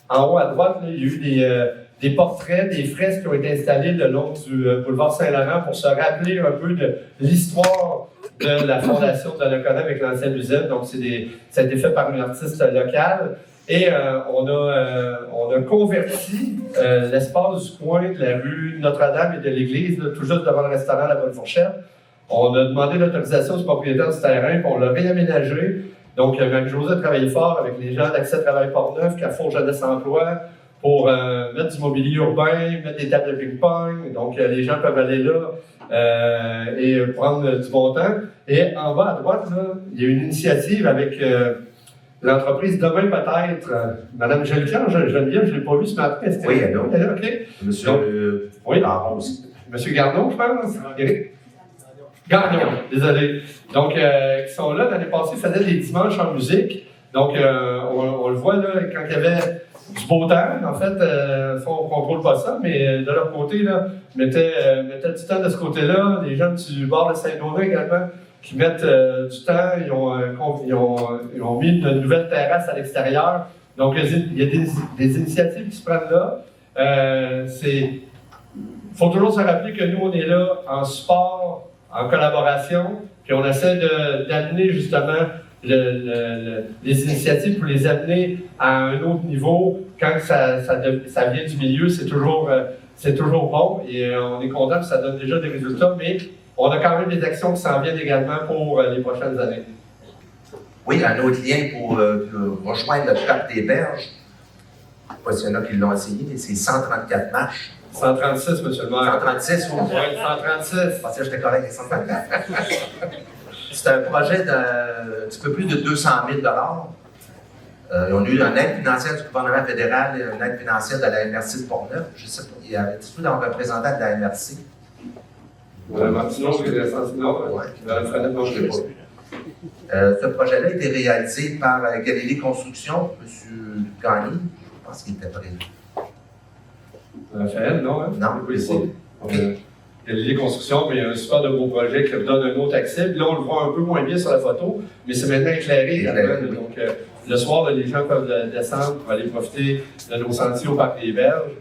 en haut à droite, là, il y a eu des portraits, des fresques qui ont été installées le long du boulevard Saint-Laurent pour se rappeler un peu de l'histoire de la fondation de Donnacona avec l'ancienne usine. Donc, ça a été fait par une artiste locale. Et on a converti l'espace du coin de la rue Notre-Dame et de l'église, là, tout juste devant le restaurant La Bonne Fourchette. On a demandé l'autorisation du propriétaire du terrain, puis on l'a réaménagé. Donc, Marie-Josée a travaillé fort avec les gens d'Accès Travail Portneuf, Carrefour Jeunesse Emploi, pour mettre du mobilier urbain, mettre des tables de ping-pong. Donc, les gens peuvent aller là et prendre du bon temps. Et en bas à droite, là, il y a une initiative avec l'entreprise Demain peut-être. Madame Geneviève, je ne l'ai pas vue ce matin. Oui, elle est là. Elle est là, OK. Monsieur oui. Gardon aussi. Monsieur Gardon, je pense. Éric. Gagnon, désolé. Donc, qui sont là. L'année passée, ils faisaient des dimanches en musique. Donc, on le voit là, quand il y avait du beau temps, en fait, on ne contrôle pas ça, mais de leur côté, là, mettaient du temps de ce côté-là. Les gens du bord de Saint-Donat également, qui mettent du temps. Ils ont mis une nouvelle terrasse à l'extérieur. Donc, il y a des initiatives qui se prennent là. Il faut toujours se rappeler que nous, on est là en support, en collaboration, puis on essaie d'amener justement les initiatives pour les amener à un autre niveau. Quand ça vient du milieu, c'est toujours bon et on est content que ça donne déjà des résultats, mais on a quand même des actions qui s'en viennent également pour les prochaines années. Oui, un autre lien pour rejoindre le Parc des Berges. Je ne sais pas s'il y en a qui l'ont essayé, mais c'est 134 marches. 136, M. le maire. 136, oui. Oui, 136. Parce que j'étais correct avec 134. C'est un projet d'un petit peu plus de 200 000 on a eu une aide financière du gouvernement fédéral et une aide financière de la MRC de Portneuf. Je ne sais pas, il y avait tout dans le représentant de la MRC. Martineau, qui est Santino, je ne l'ai pas vu. Ce projet-là a été réalisé par Galilée Construction, M. Gagné. Je pense qu'il était prévu. Raphaël, non? Hein? Non, pas ici. Galilée Construction, mais il y a un super de beau projet qui donne un autre accès. Puis là, on le voit un peu moins bien sur la photo, mais c'est maintenant éclairé. Donc, le soir, les gens peuvent descendre pour aller profiter de nos sentiers au Parc des Berges.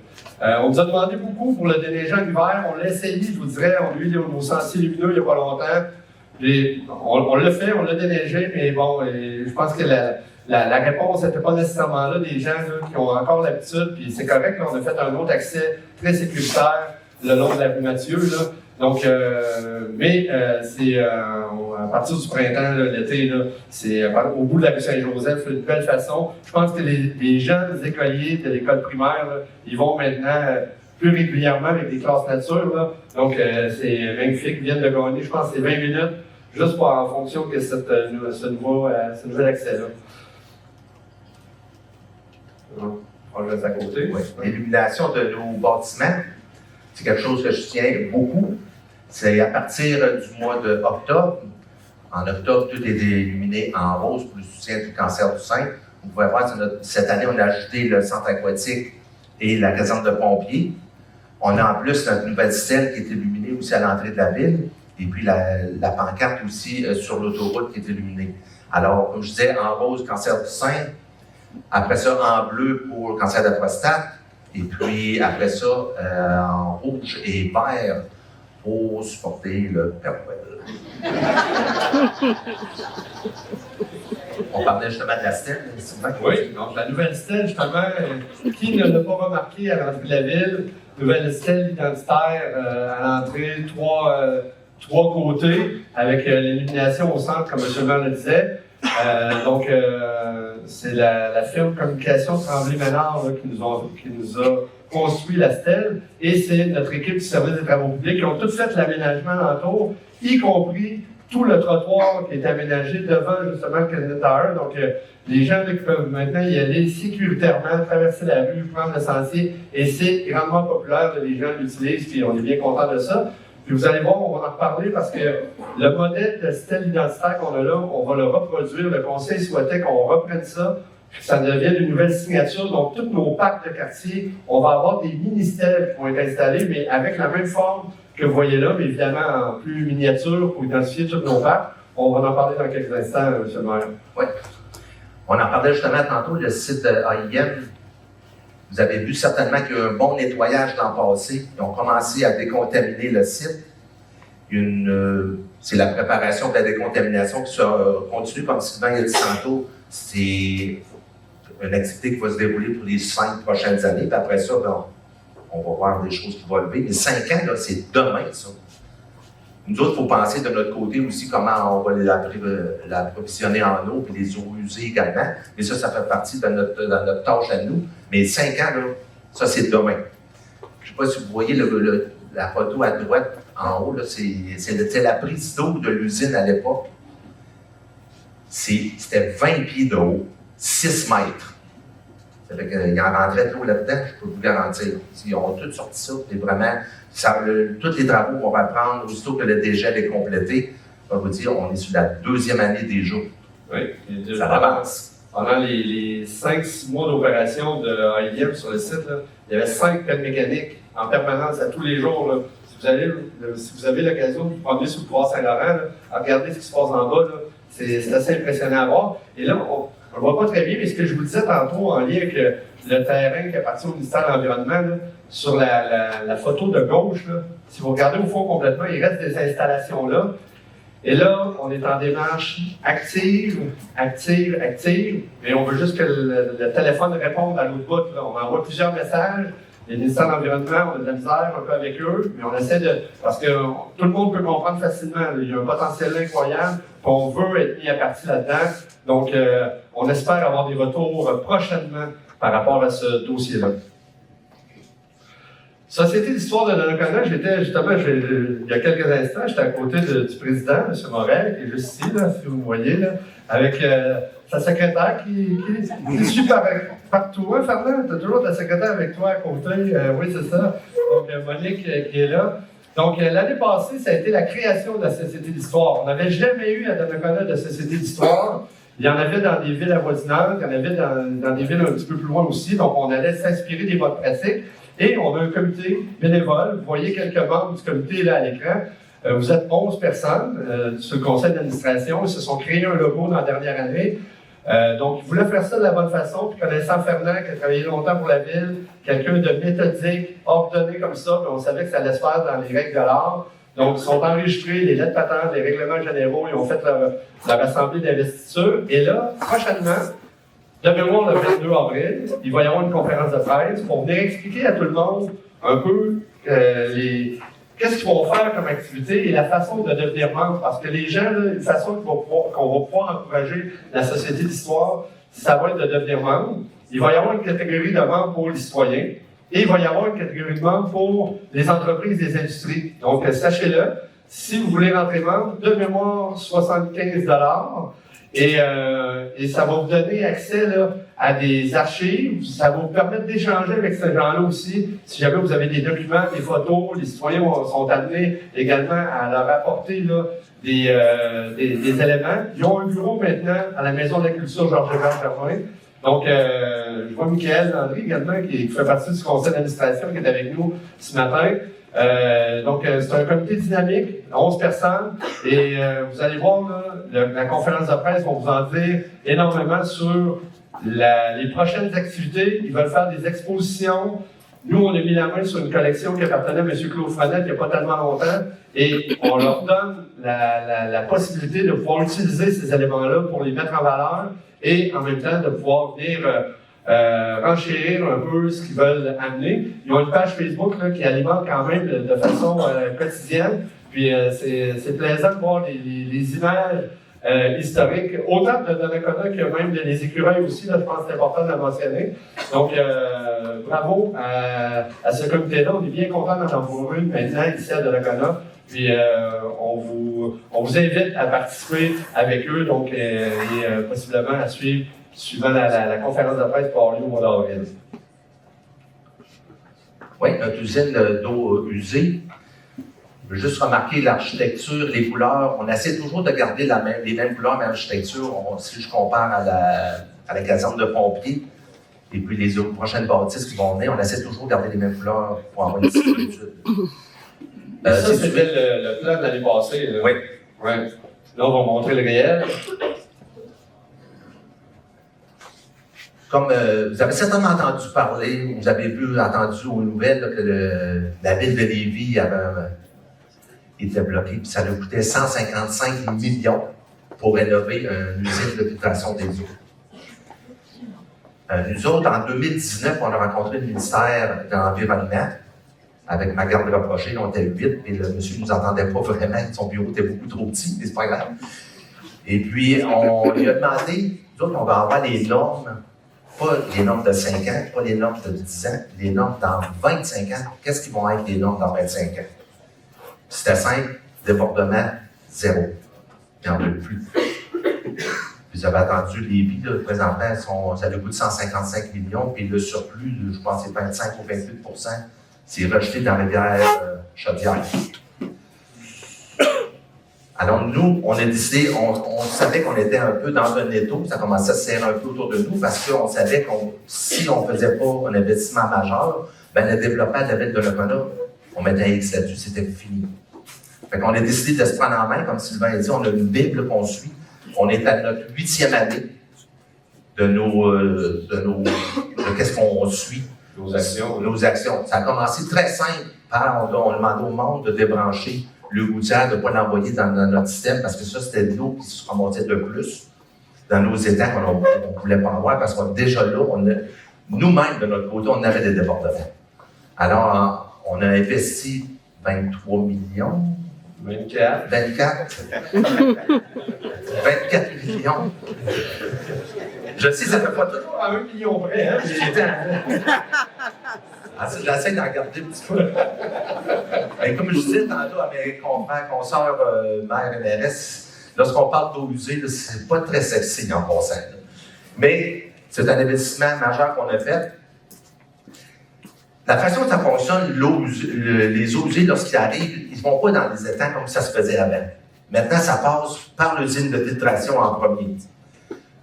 On nous a demandé beaucoup pour le déneigeant l'hiver. On l'a essayé, je vous dirais. On a eu nos sentiers lumineux il n'y a pas longtemps. On l'a fait, on l'a déneigé, mais bon, je pense que la réponse n'était pas nécessairement là. Des gens là, qui ont encore l'habitude, puis c'est correct, là, on a fait un autre accès très sécuritaire le long de la rue Mathieu. Là. Donc, c'est à partir du printemps, l'été, c'est au bout de la rue Saint-Joseph, une belle façon. Je pense que les jeunes écoliers de l'école primaire, là, ils vont maintenant plus régulièrement avec des classes nature. Là. Donc, c'est magnifique. Ils viennent de gagner, je pense, c'est 20 minutes, juste en fonction de ce nouvel accès-là. On reste à côté. Oui. L'illumination de nos bâtiments, c'est quelque chose que je tiens beaucoup. C'est à partir du mois d'octobre. En octobre, tout est illuminé en rose pour le soutien du cancer du sein. Vous pouvez voir, cette année, on a ajouté le centre aquatique et la caserne de pompiers. On a en plus notre nouvelle stèle qui est illuminée aussi à l'entrée de la ville. Et puis la pancarte aussi sur l'autoroute qui est illuminée. Alors, comme je disais, en rose, cancer du sein. Après ça, en bleu pour le cancer de la prostate. Et puis, après ça, en rouge et vert pour supporter le Père Noël. On parlait justement de la stèle, Sylvain. Oui, donc la nouvelle stèle, justement, qui ne l'a pas remarqué à l'entrée de la ville, nouvelle stèle identitaire à l'entrée, trois côtés, avec l'illumination au centre, comme M. le maire le disait. C'est la firme Communication Tremblay-Ménard qui nous a construit la stèle, et c'est notre équipe du service des travaux publics qui ont tout fait l'aménagement alentour, y compris tout le trottoir qui est aménagé devant justement le Canada Tower. Donc, les gens qui peuvent maintenant y aller sécuritairement, traverser la rue, prendre le sentier, et c'est grandement populaire, les gens l'utilisent, puis on est bien contents de ça. Puis vous allez voir, on va en reparler parce que le modèle de stèle identitaire qu'on a là, on va le reproduire. Le conseil souhaitait qu'on reprenne ça, que ça devienne une nouvelle signature. Donc, tous nos parcs de quartier, on va avoir des mini-stèles qui vont être installés, mais avec la même forme que vous voyez là, mais évidemment en plus miniature pour identifier tous nos parcs. On va en parler dans quelques instants, M. le maire. Oui. On en parlait justement tantôt, le site de AIM. Vous avez vu certainement qu'il y a eu un bon nettoyage l'an passé. Ils ont commencé à décontaminer le site. C'est la préparation de la décontamination qui se continue, comme Sylvain a dit tantôt. C'est une activité qui va se dérouler pour les 5 prochaines années. Puis après ça, on va voir des choses qui vont lever. Mais 5 ans, là, c'est demain, ça. Nous autres, il faut penser de notre côté aussi comment on va l'approvisionner en eau et les eaux usées également. Mais ça fait partie de notre tâche à nous. Mais 5 ans, là, ça, c'est demain. Je ne sais pas si vous voyez la photo à droite, en haut, là, c'est la prise d'eau de l'usine à l'époque. C'était 20 pieds de haut, 6 mètres. Ça fait qu'il en rentrait de l'eau là-dedans, je peux vous garantir. Ils ont tout sorti ça, et vraiment, tous les travaux qu'on va prendre, aussitôt que le dégel est complété, on va vous dire, on est sur la 2e année des jours. Oui. Ça avance. Pendant les 5-6 mois d'opération de AIM sur le site, là, il y avait 5 pelles mécaniques en permanence à tous les jours. Là. Si vous avez l'occasion de vous promener sur le Bois Saint-Laurent, à regarder ce qui se passe en bas, c'est assez impressionnant à voir. Et là, on ne voit pas très bien, mais ce que je vous disais tantôt en lien avec le terrain qui appartient au ministère de l'Environnement, là, sur la photo de gauche, là, si vous regardez au fond complètement, il reste des installations là. Et là, on est en démarche active, mais on veut juste que le téléphone réponde à l'autre bout. Là. On envoie plusieurs messages. Les ministères de l'Environnement, on a de la misère un peu avec eux, mais on essaie de... Parce que tout le monde peut comprendre facilement. Là. Il y a un potentiel incroyable, puis on veut être mis à partie là-dedans. Donc, on espère avoir des retours prochainement par rapport à ce dossier-là. Société d'histoire de Donnacona, j'étais justement, il y a quelques instants, j'étais à côté du président, M. Morel, qui est juste ici, là, si vous me voyez, là, avec sa secrétaire qui suit partout. Hein, Fernand, tu as toujours ta secrétaire avec toi à côté. Oui, c'est ça. Donc, Monique qui est là. Donc, l'année passée, ça a été la création de la Société d'histoire. On n'avait jamais eu à Donnacona de Société d'histoire. Il y en avait dans des villes avoisinantes, il y en avait dans des villes un petit peu plus loin aussi. Donc, on allait s'inspirer des bonnes pratiques. Et on a un comité bénévole. Vous voyez quelques membres du comité là à l'écran. Vous êtes 11 personnes sur le conseil d'administration. Ils se sont créés un logo dans la dernière année. Donc, ils voulaient faire ça de la bonne façon. Puis connaissant Fernand, qui a travaillé longtemps pour la ville, quelqu'un de méthodique, ordonné comme ça, puis on savait que ça allait se faire dans les règles de l'art. Donc, ils sont enregistrés, les lettres patentes, les règlements généraux, ils ont fait leur assemblée d'investiture. Et là, prochainement, de mémoire, le 22 avril, il va y avoir une conférence de presse pour venir expliquer à tout le monde un peu qu'est-ce qu'ils vont faire comme activité et la façon de devenir membre. Parce que les gens, là, une façon qu'on va pouvoir encourager la Société d'histoire, ça va être de devenir membre. Il va y avoir une catégorie de membres pour les citoyens et il va y avoir une catégorie de membres pour les entreprises et les industries. Donc, sachez-le, si vous voulez rentrer membre, de mémoire, 75 $. Et ça va vous donner accès là, à des archives, ça va vous permettre d'échanger avec ces gens-là aussi. Si jamais vous avez des documents, des photos, les citoyens sont amenés également à leur apporter là, des éléments. Ils ont un bureau maintenant à la Maison de la Culture Georges-Hébert Germain. Donc, je vois Michael Landry également, qui fait partie du conseil d'administration, qui est avec nous ce matin. Donc, c'est un comité dynamique, 11 personnes, et vous allez voir, là, la conférence de presse va vous en dire énormément sur les prochaines activités. Ils veulent faire des expositions. Nous, on a mis la main sur une collection qui appartenait à M. Claude Frenette il n'y a pas tellement longtemps, et on leur donne la possibilité de pouvoir utiliser ces éléments-là pour les mettre en valeur, et en même temps de pouvoir venir renchérir un peu ce qu'ils veulent amener. Ils ont une page Facebook là, qui alimente quand même de façon quotidienne. Puis c'est plaisant de voir les images historiques, autant de Donnacona que même les écureuils aussi, là, je pense que c'est important de la mentionner. Donc, bravo à ce comité-là. On est bien content d'en avoir une maintenant ici à Donnacona. Puis on vous invite à participer avec eux, donc et possiblement à suivant la conférence de presse pour avoir lieu au mois d'avril. Oui, notre usine d'eau usée. Je veux juste remarquer l'architecture, les couleurs. On essaie toujours de garder les mêmes couleurs, mais l'architecture, si je compare à la caserne de pompiers, et puis les autres prochaines bâtisses qui vont venir, on essaie toujours de garder les mêmes couleurs pour avoir une similitude. Ça, c'était le plan de l'année passée. Là. Oui. Ouais. Là, on va montrer le réel. Comme vous avez certainement entendu parler, vous avez entendu aux nouvelles là, que la ville de Lévis était bloquée, puis ça a coûté 155 millions pour rénover une usine de filtration des eaux. Nous autres, en 2019, on a rencontré le ministère de l'Environnement avec ma garde rapprochée, on était 8, et le monsieur ne nous entendait pas vraiment, son bureau était beaucoup trop petit, mais c'est pas grave. Et puis, on lui a demandé, nous autres, on va avoir les normes, pas les normes de 5 ans, pas les normes de 10 ans, les normes dans 25 ans. Qu'est-ce qui vont être les normes dans 25 ans? C'était simple, débordement, 0. Il n'y en veut plus. Puis Vous avez entendu les vies, là, présentement, ça lui coûte 155 millions, puis le surplus, je pense que c'est 25 ou 28 c'est rejeté dans la rivière Chaudière. Alors nous, on a décidé, on savait qu'on était un peu dans un étau, ça commençait à se serrer un peu autour de nous, parce qu'on savait que si on ne faisait pas un investissement majeur, ben le développement de la ville de Donnacona, on mettait un X là-dessus, c'était fini. Fait qu'on a décidé de se prendre en main, comme Sylvain a dit, on a une Bible qu'on suit. On est à notre 8e année de qu'est-ce qu'on suit. Nos actions. Nos actions. Ça a commencé très simple par, on demandait au monde de débrancher le gouttière, de ne pas l'envoyer dans notre système, parce que ça, c'était de l'eau qui se remontait de plus dans nos étangs qu'on ne voulait pas avoir, parce qu'on déjà là, nous-mêmes, de notre côté, on avait des débordements. Alors, on a investi 23 millions. 24 millions. Je sais, ça ne fait pas toujours à 1 million près, hein? J'essaie d'en regarder un petit peu. Mais comme je disais tantôt à mes confrères, consoeurs, mères et mairesses, lorsqu'on parle d'eau usée, c'est pas très sexy en passant. Mais c'est un investissement majeur qu'on a fait. La façon dont ça fonctionne, les eaux usées, lorsqu'ils arrivent, ils ne vont pas dans les étangs comme ça se faisait avant. Maintenant, ça passe par l'usine de filtration en premier.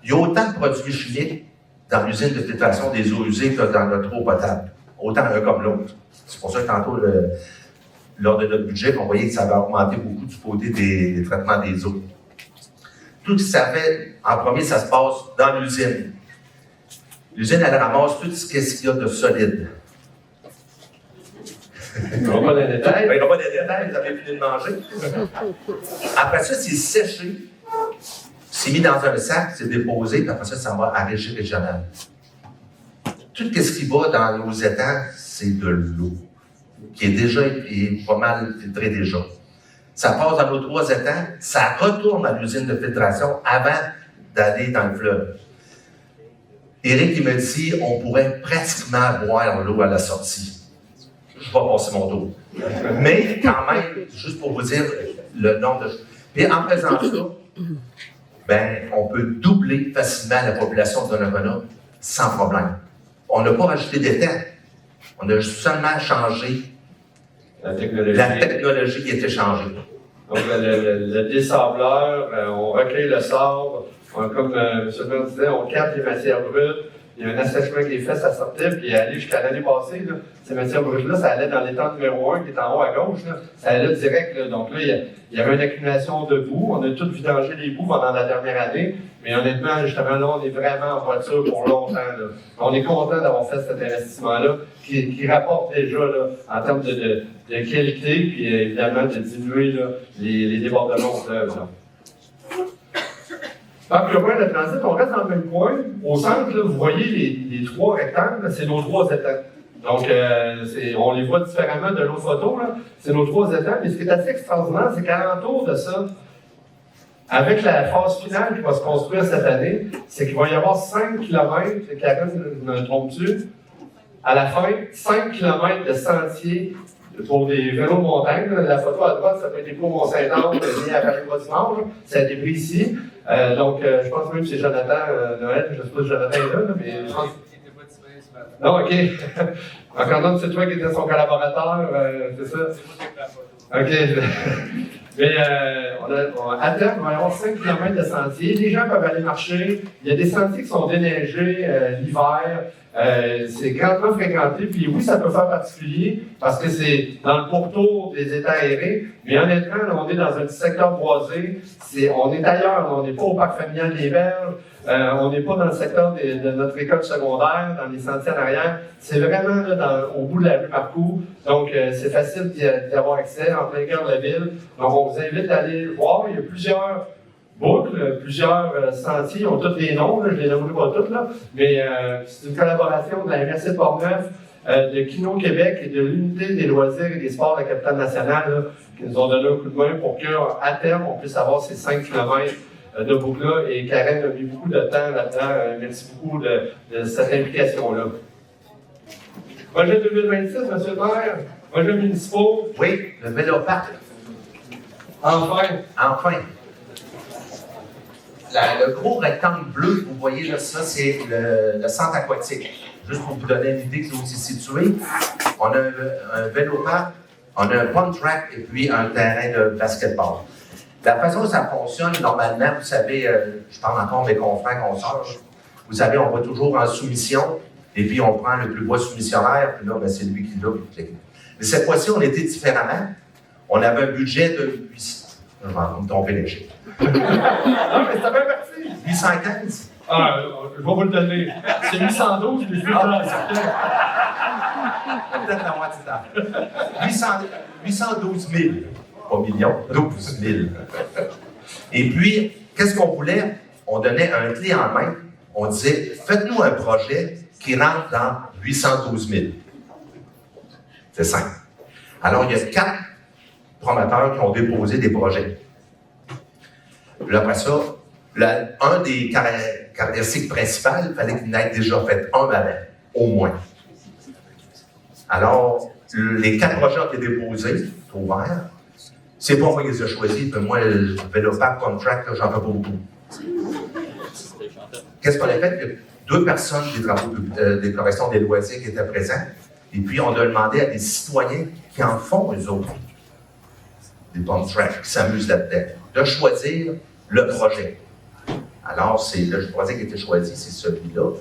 Il y a autant de produits chimiques dans l'usine de filtration des eaux usées que dans notre eau potable. Autant l'un comme l'autre. C'est pour ça que tantôt, lors de notre budget, on voyait que ça va augmenter beaucoup du côté des traitements des eaux. Tout ce que ça fait, en premier, ça se passe dans l'usine. L'usine, elle ramasse tout ce qu'il y a de solide. On va pas dans les détails. Ben, on va pas dans les détails, vous avez fini de manger. Après ça, c'est séché, c'est mis dans un sac, c'est déposé, puis après ça, ça va à régie régionale. Tout ce qui va dans nos étangs, c'est de l'eau, qui est pas mal filtrée déjà. Ça passe dans nos 3 étangs, ça retourne à l'usine de filtration avant d'aller dans le fleuve. Éric, il me dit, on pourrait pratiquement boire l'eau à la sortie. Je vais passer mon tour. Mais quand même, juste pour vous dire le nombre de... Puis en faisant ça, ben, on peut doubler facilement la population de Donnacona sans problème. On n'a pas rajouté d'étang. On a seulement changé la technologie qui était changée. Donc, le désableur, on recueille le sable, comme M. le maire disait, on capte les matières brutes. Il y a un assèchement qui est fait, ça sortait, puis aller jusqu'à l'année passée, là, ces matières brutes-là, ça allait dans l'étang numéro 1 qui est en haut à gauche, là, ça allait direct. Là. Donc là, il y avait une accumulation de boue. On a tout vidangé les boues pendant la dernière année, mais honnêtement, justement, là, on est vraiment en voiture pour longtemps. Là. On est content d'avoir fait cet investissement-là, qui rapporte déjà là, en termes de qualité, puis évidemment de diminuer là, les débordements au fleuve. Donc, le point de transit, on reste dans le même point. Au centre, là, vous voyez les 3 rectangles, c'est nos 3 étangs. Donc, on les voit différemment de l'autre photo. C'est nos 3 étangs. Mais ce qui est assez extraordinaire, c'est qu'alentour de ça, avec la phase finale qui va se construire cette année, c'est qu'il va y avoir 5 km, Karine, je me trompe-tu? À la fin, 5 km de sentiers pour des vélos de montagne. La photo à droite, ça peut être des cours Mont-Saint-Anne, lié à Paris-Bas-du-Nord. Ça a été pris ici. Donc, je pense même que c'est Jonathan Noël. Je ne sais pas si Jonathan est là, mais je pense. Non, OK. Encore là, c'est toi qui étais son collaborateur, c'est ça? OK. Mais à terme, il va y avoir 5 km de sentiers. Les gens peuvent aller marcher. Il y a des sentiers qui sont déneigés l'hiver. C'est grandement fréquenté, puis oui, ça peut faire particulier, parce que c'est dans le pourtour des étangs aérés, mais honnêtement, là, on est dans un secteur boisé, on est ailleurs, on n'est pas au parc familial des Berges, on n'est pas dans le secteur de notre école secondaire, dans les sentiers en arrière, c'est vraiment là, au bout de la rue Marcoux, donc c'est facile d'y avoir accès, en plein cœur de la ville, donc on vous invite à aller voir, il y a plusieurs boucles, plusieurs sentiers, ils ont tous des noms, là, je ne les nommerai pas tous, là, mais c'est une collaboration de la MRC de Portneuf, de Kino Québec et de l'Unité des loisirs et des sports de la capitale nationale, là, qui nous ont donné un coup de main pour qu'à terme, on puisse avoir ces 5 km de boucle-là. Et Karen a mis beaucoup de temps là-dedans. Merci beaucoup de cette implication-là. Projet 2026, M. le maire, projet municipaux. Oui, le véloparc. Enfin. Enfin. le gros rectangle bleu que vous voyez là, ça c'est le centre aquatique. Juste pour vous donner une idée de où c'est situé, on a un vélo-parc, on a un pump track et puis un terrain de basketball. La façon dont ça fonctionne, normalement, vous savez, je parle encore de mes confrères, consoeurs, vous savez, on va toujours en soumission, et puis on prend le plus bas soumissionnaire, puis là, ben, c'est lui qui l'a. Mais cette fois-ci, on était différemment. On avait un budget de 800. Je vais me tromper les chiffres. Non, mais ça fait partie. 815. Ah, je vais vous le donner. C'est 812, mais je vais Peut-être la moitié d'âge. 812 000. Pas millions, 12 000. Et puis, qu'est-ce qu'on voulait? On donnait un clé en main. On disait, faites-nous un projet qui rentre dans 812 000. C'est simple. Alors, il y a 4 promoteurs qui ont déposé des projets. Puis après ça, un des caractéristiques principales, il fallait qu'il n'ait déjà fait un avant, au moins. Alors, les 4 projets ont été déposés, c'est ouvert. C'est pas moi qui les ai choisis, puis moi, le Vélo-Parc Contract, j'en fais pas beaucoup. Qu'est-ce qu'on a fait? Il y a 2 personnes des travaux des corrections des loisirs qui étaient présents, et puis on a demandé à des citoyens qui en font, eux autres, des pump tracks, qui s'amusent là-dedans, de choisir le projet. Alors, c'est le projet qui a été choisi, c'est celui-là.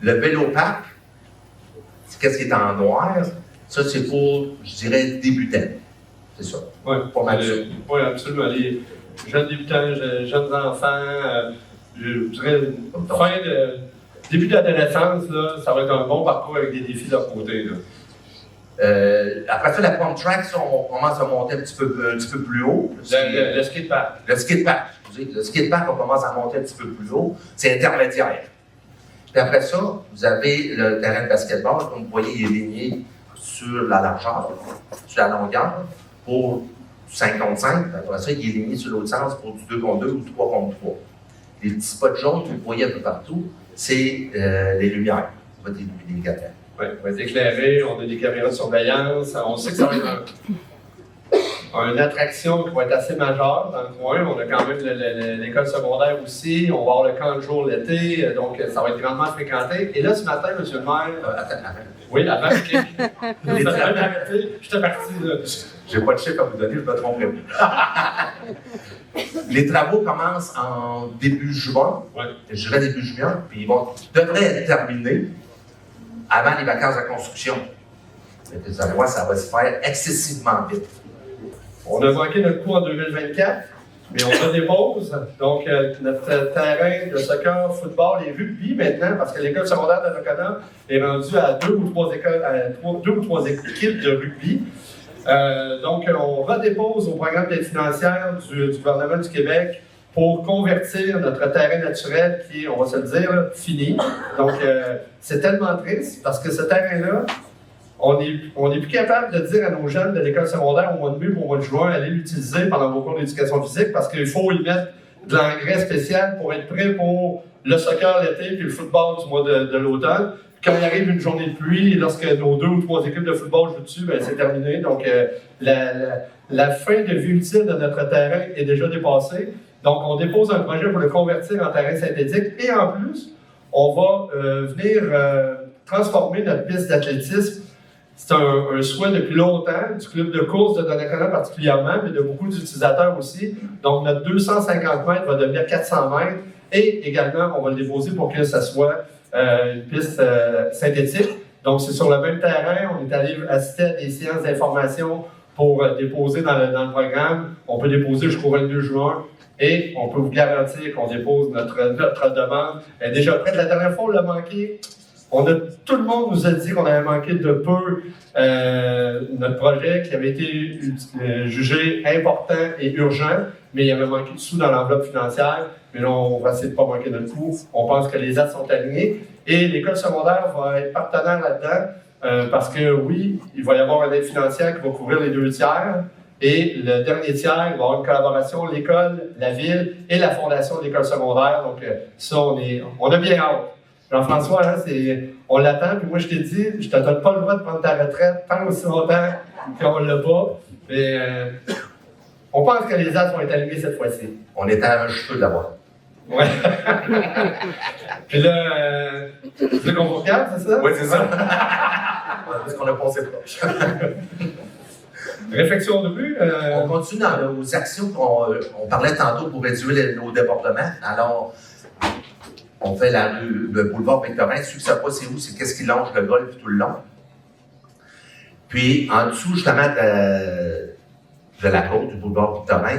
Le Vélo-Parc, qu'est-ce qui est en noir? Ça, c'est pour, je dirais, débutants. C'est ça. Oui, pas mal ça. Oui, absolument. Les jeunes débutants, jeunes enfants, je dirais, début d'adolescence, là, ça va être un bon parcours avec des défis de leur côté. Là. Après ça, la pump track, ça, on commence à monter un petit peu plus haut. Le skatepark. Le skatepark, excusez. Le skatepark, on commence à monter un petit peu plus haut. C'est intermédiaire. Puis après ça, vous avez le terrain de basketball. Comme vous voyez, il est ligné sur la largeur, sur la longueur, pour du 5 contre 5. Après ça, il est ligné sur l'autre sens pour du 2 contre 2 ou du 3 contre 3. Les petits spots jaunes que vous voyez un peu partout, c'est les lumières. Ça va être les caméras. Oui, on va être éclairé, on a des caméras de surveillance. On sait que ça va être une attraction qui va être assez majeure dans le coin. On a quand même l'école secondaire aussi. On va avoir le camp de jour l'été, donc ça va être grandement fréquenté. Et là, ce matin, M. le maire. Attends. Oui, avant, OK. J'étais parti, là. J'ai pas de chiffre à vous donner, je me tromperai pas. Les travaux commencent en début juin. Ouais. Je dirais début juin, puis ils devraient être terminés avant les vacances de construction. Vous allez voir, ça va se faire excessivement vite. On a manqué notre coup en 2024, mais on se dépose. Donc, notre terrain de soccer, football et rugby maintenant, parce que l'école secondaire de Rocana est rendue à 2 ou 3 équipes de rugby. Donc, on redépose au programme d'aide financière du gouvernement du Québec pour convertir notre terrain naturel qui est, on va se le dire, fini. Donc, c'est tellement triste parce que ce terrain-là, on est plus capable de dire à nos jeunes de l'école secondaire au mois de mai ou au mois de juin, allez l'utiliser pendant vos cours d'éducation physique parce qu'il faut y mettre de l'engrais spécial pour être prêt pour le soccer l'été puis le football du mois de l'automne. Quand il arrive une journée de pluie, lorsque nos 2 ou 3 équipes de football jouent dessus, ben, c'est terminé. Donc, la fin de vie utile de notre terrain est déjà dépassée. Donc, on dépose un projet pour le convertir en terrain synthétique et en plus, on va venir transformer notre piste d'athlétisme. C'est un souhait depuis longtemps, du club de course de Donnacona particulièrement, mais de beaucoup d'utilisateurs aussi. Donc, notre 250 mètres va devenir 400 mètres et également, on va le déposer pour que ça soit une piste synthétique. Donc, c'est sur le même terrain. On est allé assister à des séances d'information pour déposer dans le programme. On peut déposer jusqu'au 22 juin et on peut vous garantir qu'on dépose notre demande. Elle est déjà prête. La dernière fois, on l'a manqué. Tout le monde nous a dit qu'on avait manqué de peu notre projet qui avait été jugé important et urgent, mais il y avait manqué de sous dans l'enveloppe financière. Mais là, on va essayer de ne pas manquer notre coup. On pense que les actes sont alignés. Et l'école secondaire va être partenaire là-dedans parce que oui, il va y avoir une aide financière qui va couvrir les 2 tiers. Et le dernier tiers, il va y avoir une collaboration, l'école, la ville et la fondation de l'école secondaire. Donc ça, on a bien hâte. Jean-François, hein, on l'attend, puis moi je t'ai dit, je te donne pas le droit de prendre ta retraite tant aussi longtemps qu'on ne l'a pas. Mais On pense que les astres vont être allumés cette fois-ci. On était à un cheveu d'avoir. Ouais. Puis là, c'est qu'on vous regarde, c'est ça? Oui, c'est ça. Parce qu'on a passé proche. Réflexion de vue. On continue dans nos actions qu'on parlait tantôt pour réduire nos débordements. Alors, on fait le boulevard Victorin. Ceux qui ne savent pas c'est où, c'est qu'est-ce qui longe le golfe tout le long. Puis, en dessous, justement, de la côte, du boulevard Victorin,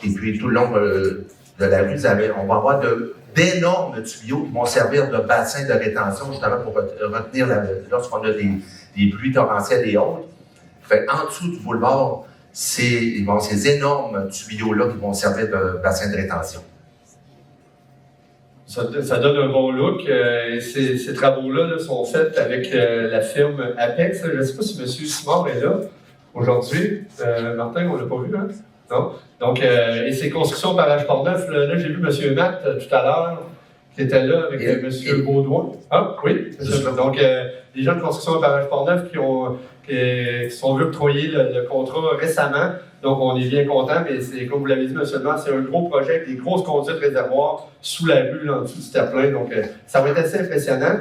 et puis tout le long de la rue, on va avoir d'énormes tuyaux qui vont servir de bassin de rétention, justement, pour retenir lorsqu'on a des pluies torrentielles et autres. Fait, en dessous du boulevard, ces énormes tuyaux-là qui vont servir de bassin de rétention. Ça donne un bon look. Ces travaux-là sont faits avec la firme Apex. Je ne sais pas si M. Simard est là aujourd'hui. Martin, on ne l'a pas vu, hein? Non? Donc, et ces constructions barrage Port-Neuf, là j'ai vu M. Matt tout à l'heure, qui était là avec M. Baudouin. Ah, oui, c'est ça. Donc, les gens de construction barrage Port-Neuf qui sont vus octroyer le contrat récemment. Donc, on est bien content, mais c'est, comme vous l'avez dit, M. Lemar, c'est un gros projet avec des grosses conduites réservoirs sous la rue, là, en dessous du terre-plein. Donc, ça va être assez impressionnant.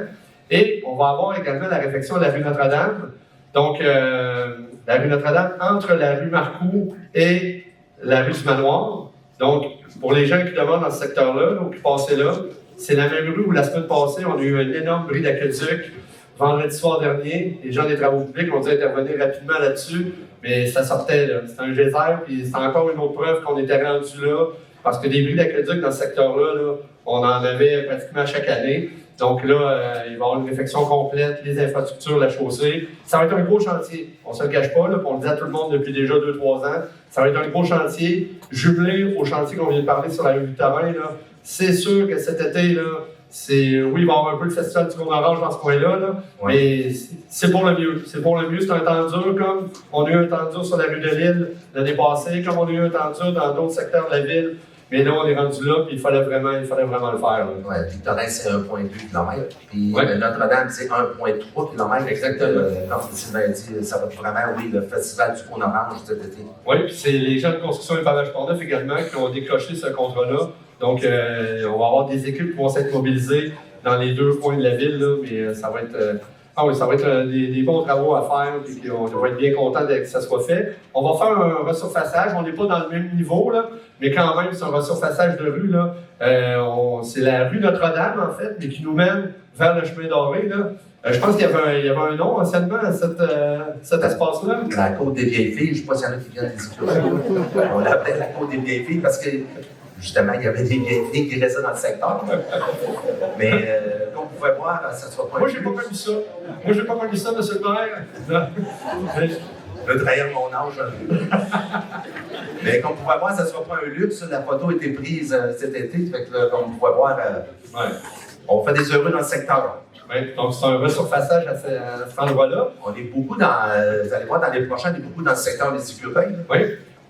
Et on va avoir également la réfection de la rue Notre-Dame. Donc, la rue Notre-Dame entre la rue Marcoux et la rue du Manoir. Donc, pour les gens qui demandent dans ce secteur-là, ou qui passaient là, c'est la même rue où la semaine passée, on a eu un énorme bris d'aqueduc. Vendredi soir dernier, les gens des travaux publics ont dû intervenir rapidement là-dessus, mais ça sortait, là. C'était un geyser, puis c'est encore une autre preuve qu'on était rendu là, parce que des bris d'aqueduc dans ce secteur-là, là, on en avait pratiquement chaque année. Donc là, il va y avoir une réfection complète, les infrastructures, la chaussée. Ça va être un gros chantier. On ne se le cache pas, là, on le dit à tout le monde depuis déjà 2-3 ans. Ça va être un gros chantier, jumelé au chantier qu'on vient de parler sur la rue Victorin. C'est sûr que cet été, là, oui, il va y avoir un peu de festival du Cône-Orange dans ce coin-là, là, ouais. Mais c'est pour le mieux. C'est pour le mieux, c'est un temps dur, comme on a eu un temps dur sur la rue de Lille l'année passée, comme on a eu un temps dur dans d'autres secteurs de la ville. Mais là, on est rendu là, puis il fallait vraiment le faire. Oui, Victorin, c'est 1,2 km. Puis Notre-Dame, c'est 1,3 km. Exactement. Comme Sylvain dit, ça va être vraiment, oui, le festival du Cône-Orange cet été. Oui, puis c'est les gens de construction et pavage Port-Neuf également qui ont décroché ce contrat-là. Donc, on va avoir des équipes qui vont s'être mobilisées dans les deux coins de la ville, là, mais ça va être des bons travaux à faire, et on va être bien content que ça soit fait. On va faire un resurfaçage, on n'est pas dans le même niveau, là, mais quand même, c'est un resurfaçage de rue. Là. C'est la rue Notre-Dame, en fait, mais qui nous mène vers le chemin doré. Là. Je pense qu'il y avait un nom anciennement à cet espace-là. La Côte des Vieilles Filles, je ne sais pas s'il y en a qui viennent des études. On l'appelait la Côte des Vieilles Filles parce que, justement, il y avait des vieilles filles qui restaient dans le secteur. Mais, comme vous pouvez voir, ça ne sera pas... Moi, je n'ai pas connu ça. Moi, je n'ai pas connu ça, M. le maire. Je vais trahir mon âge. Mais comme vous pouvez voir, ça ne sera pas un luxe. La photo a été prise cet été. Fait que, comme vous pouvez voir, on fait des heureux dans le secteur. Oui, donc c'est un resurfaçage à cet endroit-là. On est beaucoup dans... vous allez voir, dans les prochains, on est beaucoup dans le secteur des écureuils. Oui.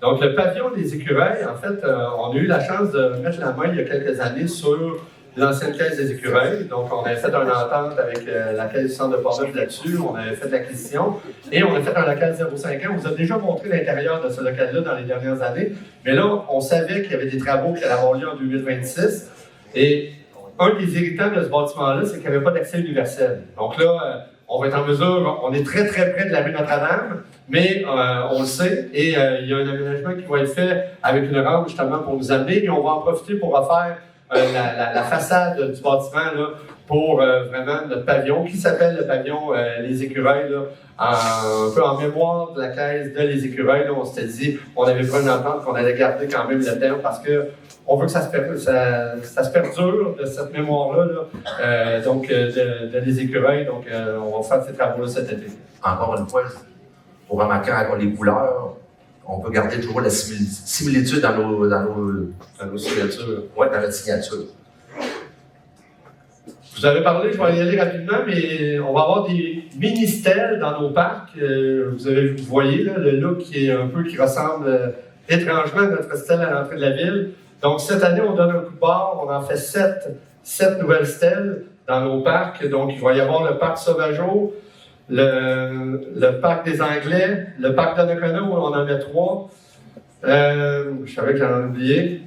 Donc, le pavillon des écureuils, en fait, on a eu la chance de mettre la main il y a quelques années sur l'ancienne caisse des écureuils. Donc, on avait fait une entente avec la caisse du centre de Port-Neuf là-dessus. On avait fait l'acquisition et on a fait un local 0,5 ans. On vous a déjà montré l'intérieur de ce local-là dans les dernières années. Mais là, on savait qu'il y avait des travaux qui allaient avoir lieu en 2026. Et un des irritants de ce bâtiment-là, c'est qu'il n'y avait pas d'accès universel. Donc là, on va être en mesure, on est très très près de la rue Notre-Dame, mais on le sait, et il y a un aménagement qui va être fait avec une rampe justement pour nous amener, et on va en profiter pour refaire la façade du bâtiment là, pour vraiment notre pavillon, qui s'appelle le pavillon Les Écureuils, là, un peu en mémoire de la caisse de Les Écureuils. Là, on s'était dit, on avait pris une entente qu'on allait garder quand même le terme parce que on veut que ça se perdure de cette mémoire-là, là, donc de Les Écureuils. Donc, on va faire ces travaux-là cet été. Encore une fois, pour remarquer encore les couleurs, on peut garder toujours la similitude dans nos signatures. Oui, dans notre signature. Vous avez parlé, je vais y aller rapidement, mais on va avoir des mini-stèles dans nos parcs. Vous voyez là, le look qui ressemble étrangement à notre stèle à l'entrée de la ville. Donc, cette année, on donne un coup de barre. On en fait 7 nouvelles stèles dans nos parcs. Donc, il va y avoir le parc Sauvageau, le parc des Anglais, le parc d'Anacona où on en met 3, Je savais que j'en ai oublié.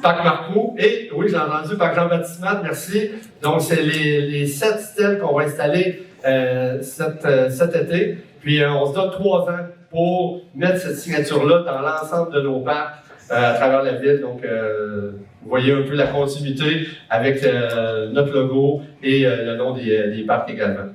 Parc Marco. Et oui, j'ai entendu Parc Jean-Baptiste Matte, merci. Donc, c'est les 7 stèles qu'on va installer cet été. Puis, on se donne 3 ans pour mettre cette signature-là dans l'ensemble de nos parcs à travers la ville. Donc, vous voyez un peu la continuité avec notre logo et le nom des parcs également.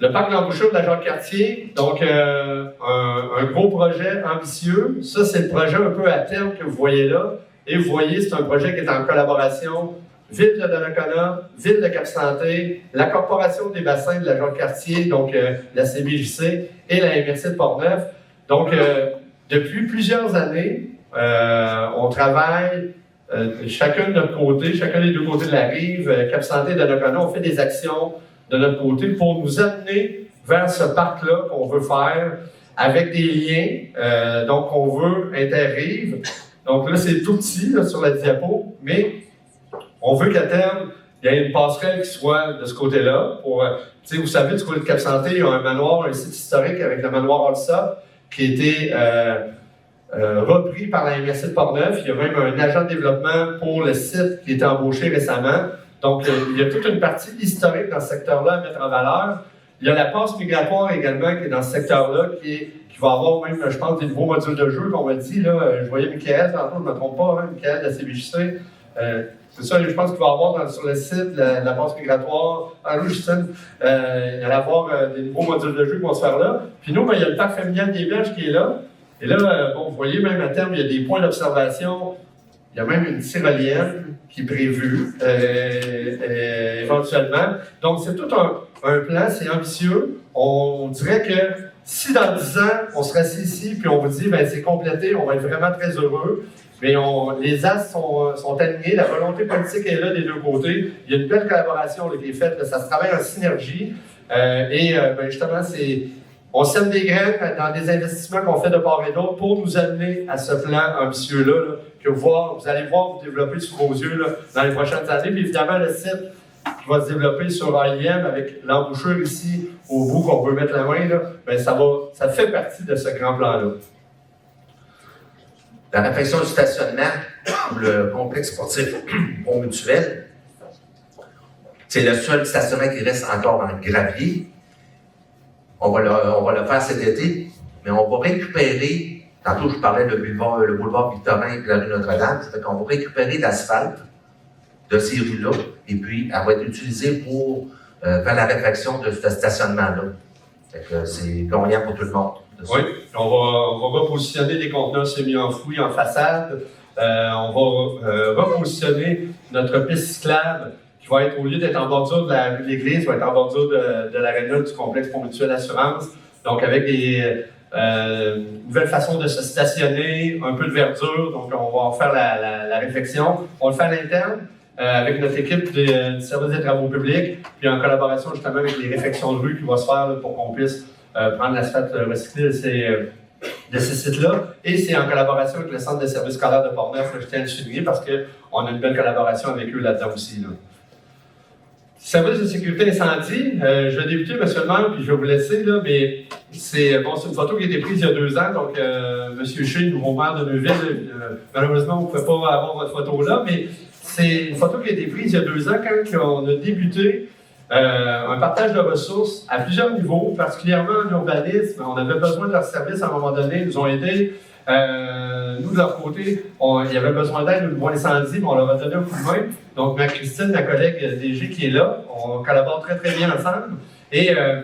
Le parc d'embouchure de la Jacques-Cartier, donc un gros projet ambitieux. Ça, c'est le projet un peu à terme que vous voyez là. Et vous voyez, c'est un projet qui est en collaboration Ville de Donnacona, Ville de Cap-Santé, la Corporation des bassins de la Jacques-Cartier, donc la CBJC et la MRC de Portneuf. Donc, depuis plusieurs années, on travaille chacun de notre côté, chacun des deux côtés de la rive, Cap-Santé et Donnacona, on fait des actions de notre côté pour nous amener vers ce parc-là qu'on veut faire avec des liens. Donc, on veut interrive. Donc là, c'est tout petit là, sur la diapo, mais on veut qu'à terme, il y ait une passerelle qui soit de ce côté-là. Vous savez, du côté de Cap-Santé, il y a un manoir, un site historique avec le manoir Olsa qui a été repris par la MRC de Portneuf. Il y a même un agent de développement pour le site qui a été embauché récemment. Donc, il y a toute une partie historique dans ce secteur-là à mettre en valeur. Il y a la passe migratoire également qui est dans ce secteur-là, qui va avoir même, je pense, des nouveaux modules de jeu qu'on m'a dit. Là, je voyais Michael, tantôt, je ne me trompe pas, hein, Michael de la CBJC. C'est ça, je pense qu'il va y avoir sur le site la passe migratoire. Oui, Justine, il va y avoir des nouveaux modules de jeu qui vont se faire là. Puis nous, il y a le parc familial des Berges qui est là. Et là, bon, vous voyez, même à terme, il y a des points d'observation. Il y a même une tyrolienne qui est prévue éventuellement. Donc, c'est tout un plan, c'est ambitieux. On dirait que si dans 10 ans, on se rassit ici puis on vous dit, ben c'est complété, on va être vraiment très heureux. Mais les astres sont alignés, la volonté politique est là des deux côtés. Il y a une belle collaboration là, qui est faite, là, ça se travaille en synergie. Ben, justement, on sème des graines dans des investissements qu'on fait de part et d'autre pour nous amener à ce plan ambitieux-là, là, que vous allez voir vous développer sous vos yeux là, dans les prochaines années. Puis évidemment, le site qui va se développer sur AIM avec l'embouchure ici au bout qu'on peut mettre la main, là, ben ça fait partie de ce grand plan-là. La réfection du stationnement ou le complexe sportif au mutuel, c'est le seul stationnement qui reste encore en gravier. On va le faire cet été, mais on va récupérer, tantôt je parlais le boulevard Victorin et la rue Notre-Dame, ça fait qu'on va récupérer l'asphalte de ces rues-là, et puis elle va être utilisée pour faire la réfection de ce stationnement-là. Fait que c'est gagnant pour tout le monde. Oui, on va repositionner des conteneurs semi-enfouis en façade. On va repositionner notre piste cyclable qui va être, au lieu d'être en bordure de la rue de l'Église, va être en bordure de l'aréna du complexe pour mutuelle assurance. Donc, avec des nouvelles façons de se stationner, un peu de verdure. Donc, on va en faire la réflexion. On le fait à l'interne avec notre équipe du service des travaux publics, puis en collaboration justement avec les réflexions de rue qui vont se faire là, pour qu'on puisse prendre l'asphalte recyclé de ces sites-là. Et c'est en collaboration avec le Centre de services scolaires de Portneuf, je tiens à le souligner parce qu'on a une belle collaboration avec eux là-dedans aussi. Là. Service de sécurité incendie, je vais débuter, M. le maire, puis je vais vous laisser, là, mais c'est une photo qui a été prise il y a 2 ans, donc M. Shea, nouveau maire de Neuville, malheureusement, vous ne pouvez pas avoir votre photo là, mais c'est une photo qui a été prise il y a 2 ans quand on a débuté un partage de ressources à plusieurs niveaux, particulièrement en urbanisme. On avait besoin de leurs services à un moment donné, ils nous ont aidés. Nous, de leur côté, il y avait besoin d'aide au niveau incendie, mais on leur a donné un coup de main. Donc, Christine, ma collègue DG qui est là, on collabore très très bien ensemble. Et je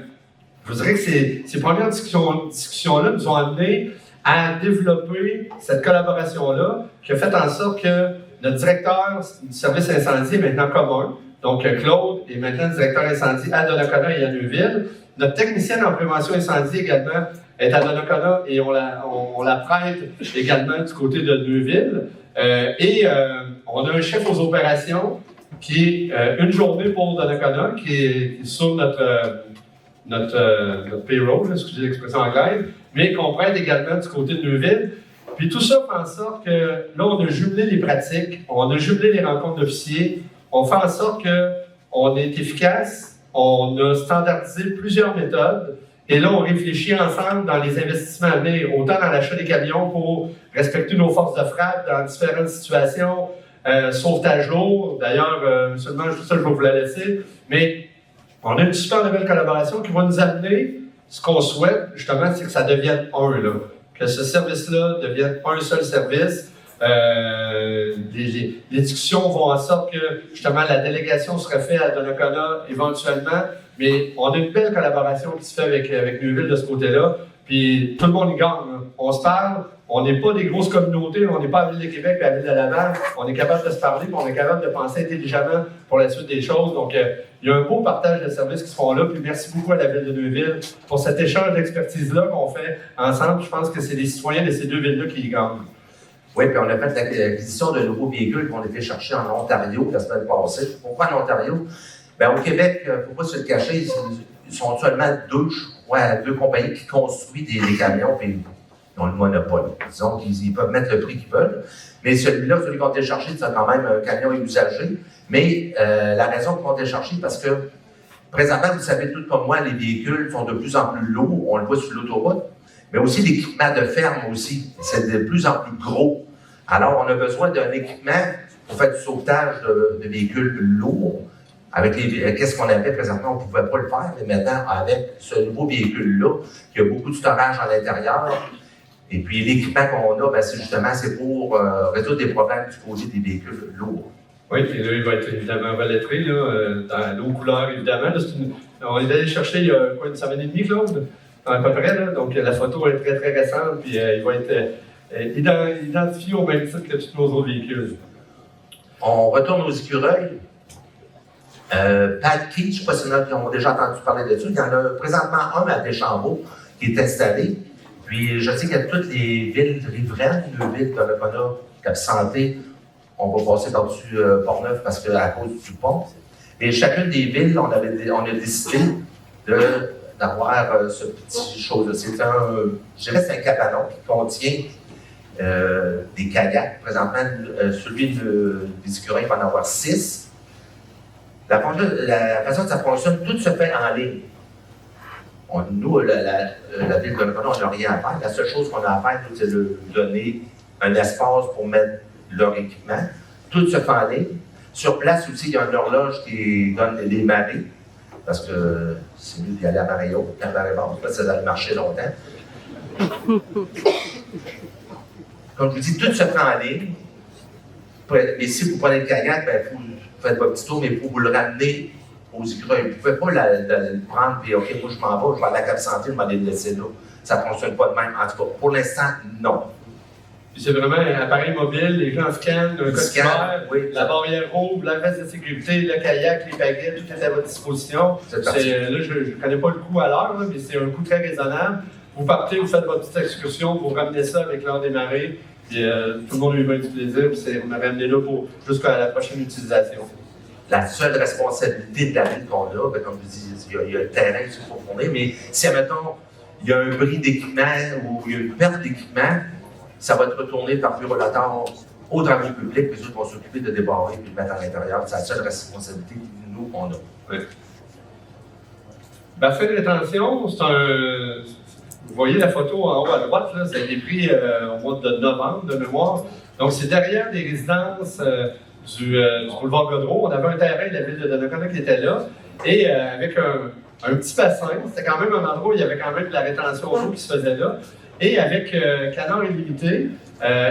vous dirais que ces premières discussions-là nous ont amené à développer cette collaboration-là, qui a fait en sorte que notre directeur du service incendie est maintenant commun. Donc, Claude est maintenant directeur incendie à Donnacona et à Neuville. Notre technicienne en prévention incendie également est à Donnacona et on la prête également du côté de Neuville. On a un chef aux opérations qui est une journée pour Donnacona, qui est sur notre payroll, excusez l'expression anglaise, mais qu'on prête également du côté de Neuville. Puis tout ça fait en sorte que là, on a jumelé les pratiques, on a jumelé les rencontres d'officiers, on fait en sorte qu'on est efficace, on a standardisé plusieurs méthodes Et là, on réfléchit ensemble dans les investissements à venir, autant dans l'achat des camions pour respecter nos forces de frappe dans différentes situations, sauvetage lourd. D'ailleurs, seulement juste ça, je vais vous la laisser. Mais on a une super nouvelle collaboration qui va nous amener ce qu'on souhaite, justement, c'est que ça devienne un, là. Que ce service-là devienne un seul service. Les discussions vont en sorte que, justement, la délégation serait faite à Donnacona éventuellement, mais on a une belle collaboration qui se fait avec Neuville de ce côté-là, puis tout le monde y gagne. Là. On se parle, on n'est pas des grosses communautés, on n'est pas à la Ville de Québec et à la Ville de Laval, on est capable de se parler, puis on est capable de penser intelligemment pour la suite des choses. Donc, il y a un beau partage de services qui se font là, puis merci beaucoup à la Ville de Neuville pour cet échange d'expertise-là qu'on fait ensemble. Je pense que c'est les citoyens de ces deux villes-là qui y gagnent. Oui, puis on a fait l'acquisition de nouveaux véhicules qu'on a été chercher en Ontario la semaine passée. Pourquoi en Ontario? Bien, au Québec, il ne faut pas se le cacher, ils sont seulement deux compagnies qui construisent des camions, puis ils ont le monopole. Disons qu'ils peuvent mettre le prix qu'ils veulent. Mais celui qu'on a été chercher, c'est quand même un camion usagé. Mais la raison qu'on a été chercher, parce que présentement, vous savez tout comme moi, les véhicules sont de plus en plus lourds, on le voit sur l'autoroute, mais aussi l'équipement de ferme aussi, c'est de plus en plus gros. Alors, on a besoin d'un équipement pour faire du sauvetage de véhicules lourds. Avec qu'est-ce qu'on avait présentement, on ne pouvait pas le faire, mais maintenant, avec ce nouveau véhicule-là, qui a beaucoup de storage à l'intérieur, et puis l'équipement qu'on a, c'est pour résoudre des problèmes du côté des véhicules lourds. Oui, puis là, il va être évidemment relettré, là, dans nos couleurs, évidemment. Là, on est allé chercher il y a une semaine et demie, Claude, à peu près, là, donc la photo est très, très récente, puis il va être identifié au même titre que tous nos autres véhicules. On retourne aux écureuils. Pat Key, je ne sais pas si on a déjà entendu parler de ça. Il y en a présentement un à Deschambault qui est installé. Puis je sais qu'il y a toutes les villes riveraines, Neuville, Donnacona, Cap-Santé, on va passer par-dessus Portneuf parce qu'à cause du pont. Et chacune des villes, on a décidé d'avoir ce petit chose-là. C'est un cabanon qui contient des kayaks. Présentement, celui des écureuils va en avoir 6. La façon dont ça fonctionne, tout se fait en ligne. Nous, la ville de Donnacona, on n'a rien à faire. La seule chose qu'on a à faire, c'est de donner un espace pour mettre leur équipement. Tout se fait en ligne. Sur place aussi, il y a une horloge qui donne les marées, parce que c'est mieux d'y aller à marée haute qu'à marée basse, parce que ça allait marcher longtemps. Comme je vous dis, tout se fait en ligne. Mais si vous prenez le kayak, vous faites votre petit tour, mais il faut vous le ramener aux écureuils. Vous ne pouvez pas le prendre et OK, moi je m'en vais, je vais aller à la Cap-Santé, je vais aller le laisser là. Ça ne fonctionne pas de même. En tout cas, pour l'instant, non. Puis c'est vraiment un appareil mobile, les gens scannent, un code QR, oui, la barrière rouge, la veste de sécurité, le kayak, les baguettes, tout est à votre disposition. Là, je ne connais pas le coût à l'heure, mais c'est un coût très raisonnable. Vous partez, vous faites votre petite excursion, vous ramenez ça avec l'heure des marées, puis tout le monde a eu bien du plaisir, puis vous m'avez amené là jusqu'à la prochaine utilisation. La seule responsabilité de la ville qu'on a, comme je dis, il y a le terrain qu'il faut fournir, mais si, admettons, il y a un bris d'équipement ou il y a une perte d'équipement, ça va être retourné par Bureau-Lator aux travaux publics, puis les autres vont s'occuper de débarrer et de le mettre à l'intérieur. C'est la seule responsabilité nous qu'on a. Oui. Bassin de rétention, c'est un. Vous voyez la photo en haut à droite, là, ça a été pris au mois de novembre de mémoire. Donc, c'est derrière des résidences du boulevard Godreau. On avait un terrain de la ville de Donnacona qui était là. Et avec un petit bassin, c'était quand même un endroit où il y avait quand même de la rétention d'eau qui se faisait là. Et avec Canard Illimité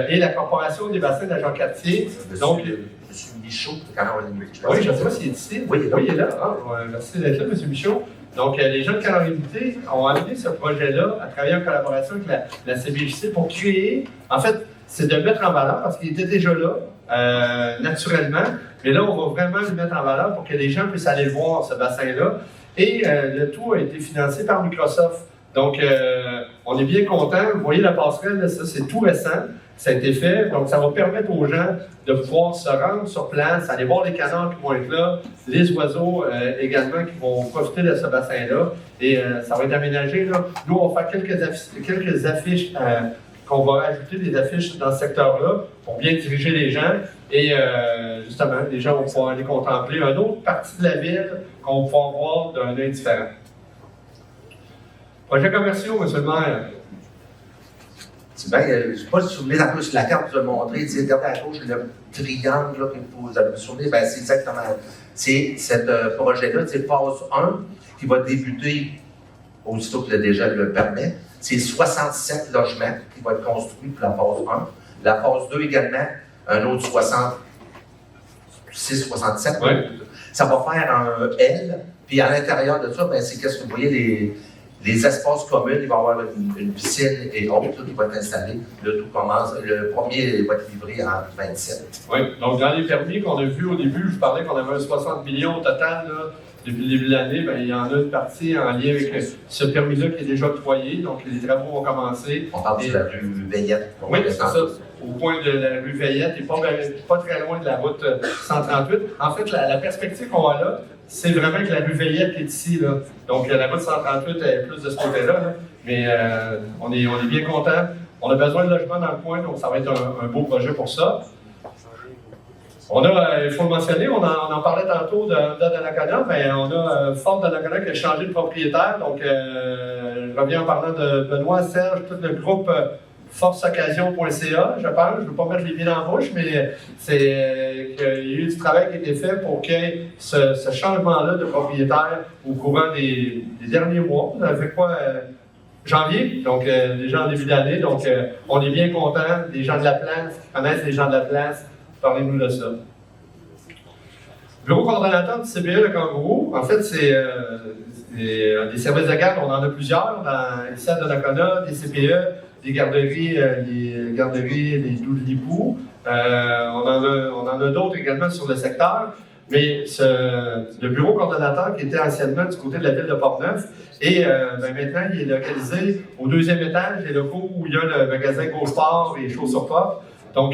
et la Corporation des bassins de la Jean-Cartier. Donc, M. Michaud, de Canard Illimité. Oui, je ne sais pas s'il est ici. Oui, il est là. Ah, merci d'être là, M. Michaud. Donc, les gens de Canard Illimité ont amené ce projet-là à travailler en collaboration avec la CBJC pour créer. En fait, c'est de le mettre en valeur parce qu'il était déjà là, naturellement. Mais là, on va vraiment le mettre en valeur pour que les gens puissent aller voir ce bassin-là. Et le tout a été financé par Microsoft. Donc, on est bien contents. Vous voyez la passerelle, là, ça, c'est tout récent. Ça a été fait. Donc, ça va permettre aux gens de pouvoir se rendre sur place, aller voir les canards qui vont être là, les oiseaux également qui vont profiter de ce bassin-là. Et ça va être aménagé. Là. Nous, on va faire quelques affiches qu'on va ajouter des affiches dans ce secteur-là pour bien diriger les gens. Et justement, les gens vont pouvoir aller contempler une autre partie de la ville qu'on va pouvoir voir d'un œil différent. Projets commerciaux, M. le maire. C'est bien, je ne sais pas si vous souvenez, sur la carte que je vous ai montrée, regardez à gauche, le triangle là, que vous allez vous souvenir, ben, c'est exactement. C'est ce projet-là, c'est phase 1 qui va débuter aussitôt que le dégel le permet. C'est 67 logements qui vont être construits pour la phase 1. La phase 2 également, un autre 66, 67. Oui. Ça va faire un L, puis à l'intérieur de ça, ben, c'est qu'est-ce que vous voyez, les espaces communs, il va y avoir une piscine et autres qui vont être installés. Le premier va être livré en 27. Oui, donc dans les permis qu'on a vus au début, je parlais qu'on avait un 60 millions au total, là. Depuis le début de l'année, ben, il y en a une partie en lien avec ce permis-là qui est déjà octroyé, donc les travaux vont commencer. On parle de la rue Veillette. Oui, c'est ça. Au coin de la rue Veillette et pas très loin de la route 138. En fait, la perspective qu'on a là, c'est vraiment que la rue Veillette qui est ici. Là. Donc la route 138 est plus de ce côté-là. Là. Mais on est bien content. On a besoin de logements dans le coin, donc ça va être un beau projet pour ça. On a, il faut le mentionner, on en parlait tantôt de Donnacona, mais on a Fort Donnacona qui a changé de propriétaire. Donc, je reviens en parlant de Benoît, Serge, tout le groupe forceoccasion.ca, je pense. Je ne veux pas mettre les pieds dans la bouche, mais c'est qu'il y a eu du travail qui a été fait pour qu'il y ait ce changement-là de propriétaire au courant des derniers mois. On a fait quoi? Janvier, donc déjà en début d'année. Donc, on est bien contents. Les gens de la place, qui connaissent les gens de la place, parlez-nous de ça. Bureau coordonnateur du CPE Le Kangourou, en fait, c'est des services de garde, on en a plusieurs, ici à Donnacona, des CPE, des garderies, les Doudlipou. On en a d'autres également sur le secteur, mais le bureau coordonnateur qui était anciennement du côté de la ville de Portneuf, et maintenant, il est localisé au 2e étage des locaux où il y a le magasin Go-Sport et Chaud sur Porte. Donc,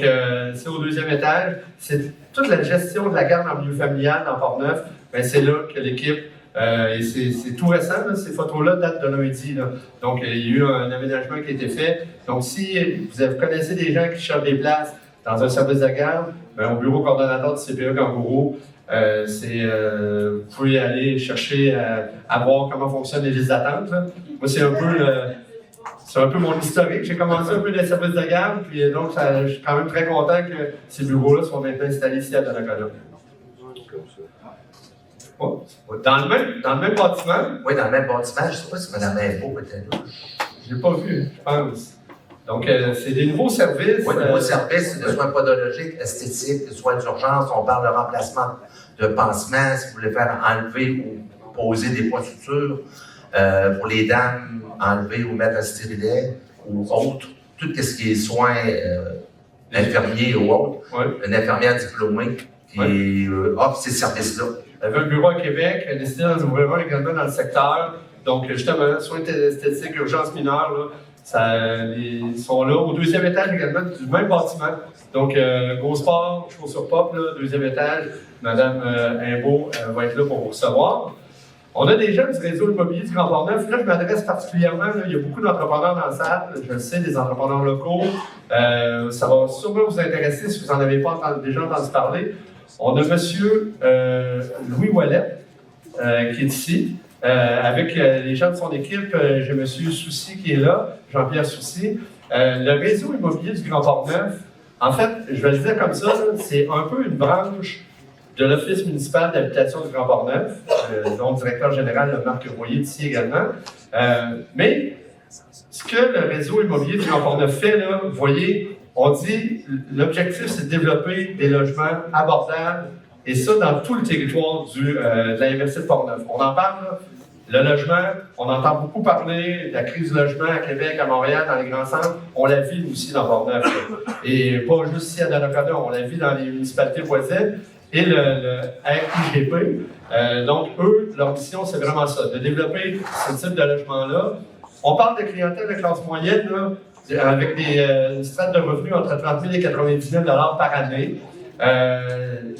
c'est au 2e étage. C'est toute la gestion de la garde en milieu familial dans Portneuf. Ben, c'est là que l'équipe, et c'est tout récent, là, ces photos-là datent de lundi. Là. Donc, il y a eu un aménagement qui a été fait. Donc, si vous connaissez des gens qui cherchent des places dans un service de garde, ben, au bureau coordonnateur du CPE Kangourou, vous pouvez aller chercher à voir comment fonctionnent les listes d'attente. Moi, c'est un peu mon historique. J'ai commencé un peu les services de garde, puis donc je suis quand même très content que ces bureaux-là soient maintenant installés ici à Donnacona. Oh, dans le même bâtiment? Oui, dans le même bâtiment. Je ne sais pas si Mme Imbeau était là. Je ne l'ai pas vu, je pense. Donc, c'est des nouveaux services. Oui, des nouveaux services de soins podologiques, esthétiques, de soins d'urgence. On parle de remplacement de pansements, si vous voulez faire enlever ou poser des points sutures. Pour les dames, enlever ou mettre un stérilet ou autre, tout ce qui est soins infirmiers ou autres, une infirmière diplômée qui offre ces services-là. Il y avait un bureau à Québec, elle a décidé d'en ouvrir un également dans le secteur. Donc, justement, soins esthétiques, urgences mineures, ils sont là. Au 2e étage également du même bâtiment. Donc, Go-Sport, Chaud sur Pop, 2e étage, Mme Imbeau va être là pour vous recevoir. On a des gens du réseau immobilier du Grand Portneuf. Là, je m'adresse particulièrement, il y a beaucoup d'entrepreneurs dans la salle, je le sais, des entrepreneurs locaux. Ça va sûrement vous intéresser si vous n'en avez pas déjà entendu parler. On a M. Louis Ouellet, qui est ici, avec les gens de son équipe. J'ai M. Soucy qui est là, Jean-Pierre Soucy. Le réseau immobilier du Grand Portneuf, en fait, je vais le dire comme ça, c'est un peu une branche de l'Office municipal d'habitation du Grand Portneuf, dont le directeur général, Marc Royer, ici également. Mais ce que le réseau immobilier du Grand Portneuf fait, là, vous voyez, on dit l'objectif, c'est de développer des logements abordables, et ça dans tout le territoire de la MRC de Portneuf. On en parle, là, le logement, on entend beaucoup parler de la crise du logement à Québec, à Montréal, dans les grands centres. On la vit aussi dans Portneuf. Et pas juste ici à Donnacona, on la vit dans les municipalités voisines. Et le RIGP. Donc, eux, leur mission, c'est vraiment ça, de développer ce type de logement-là. On parle de clientèle de classe moyenne, là, avec une strate de revenus entre 30 000 et 99 $ par année.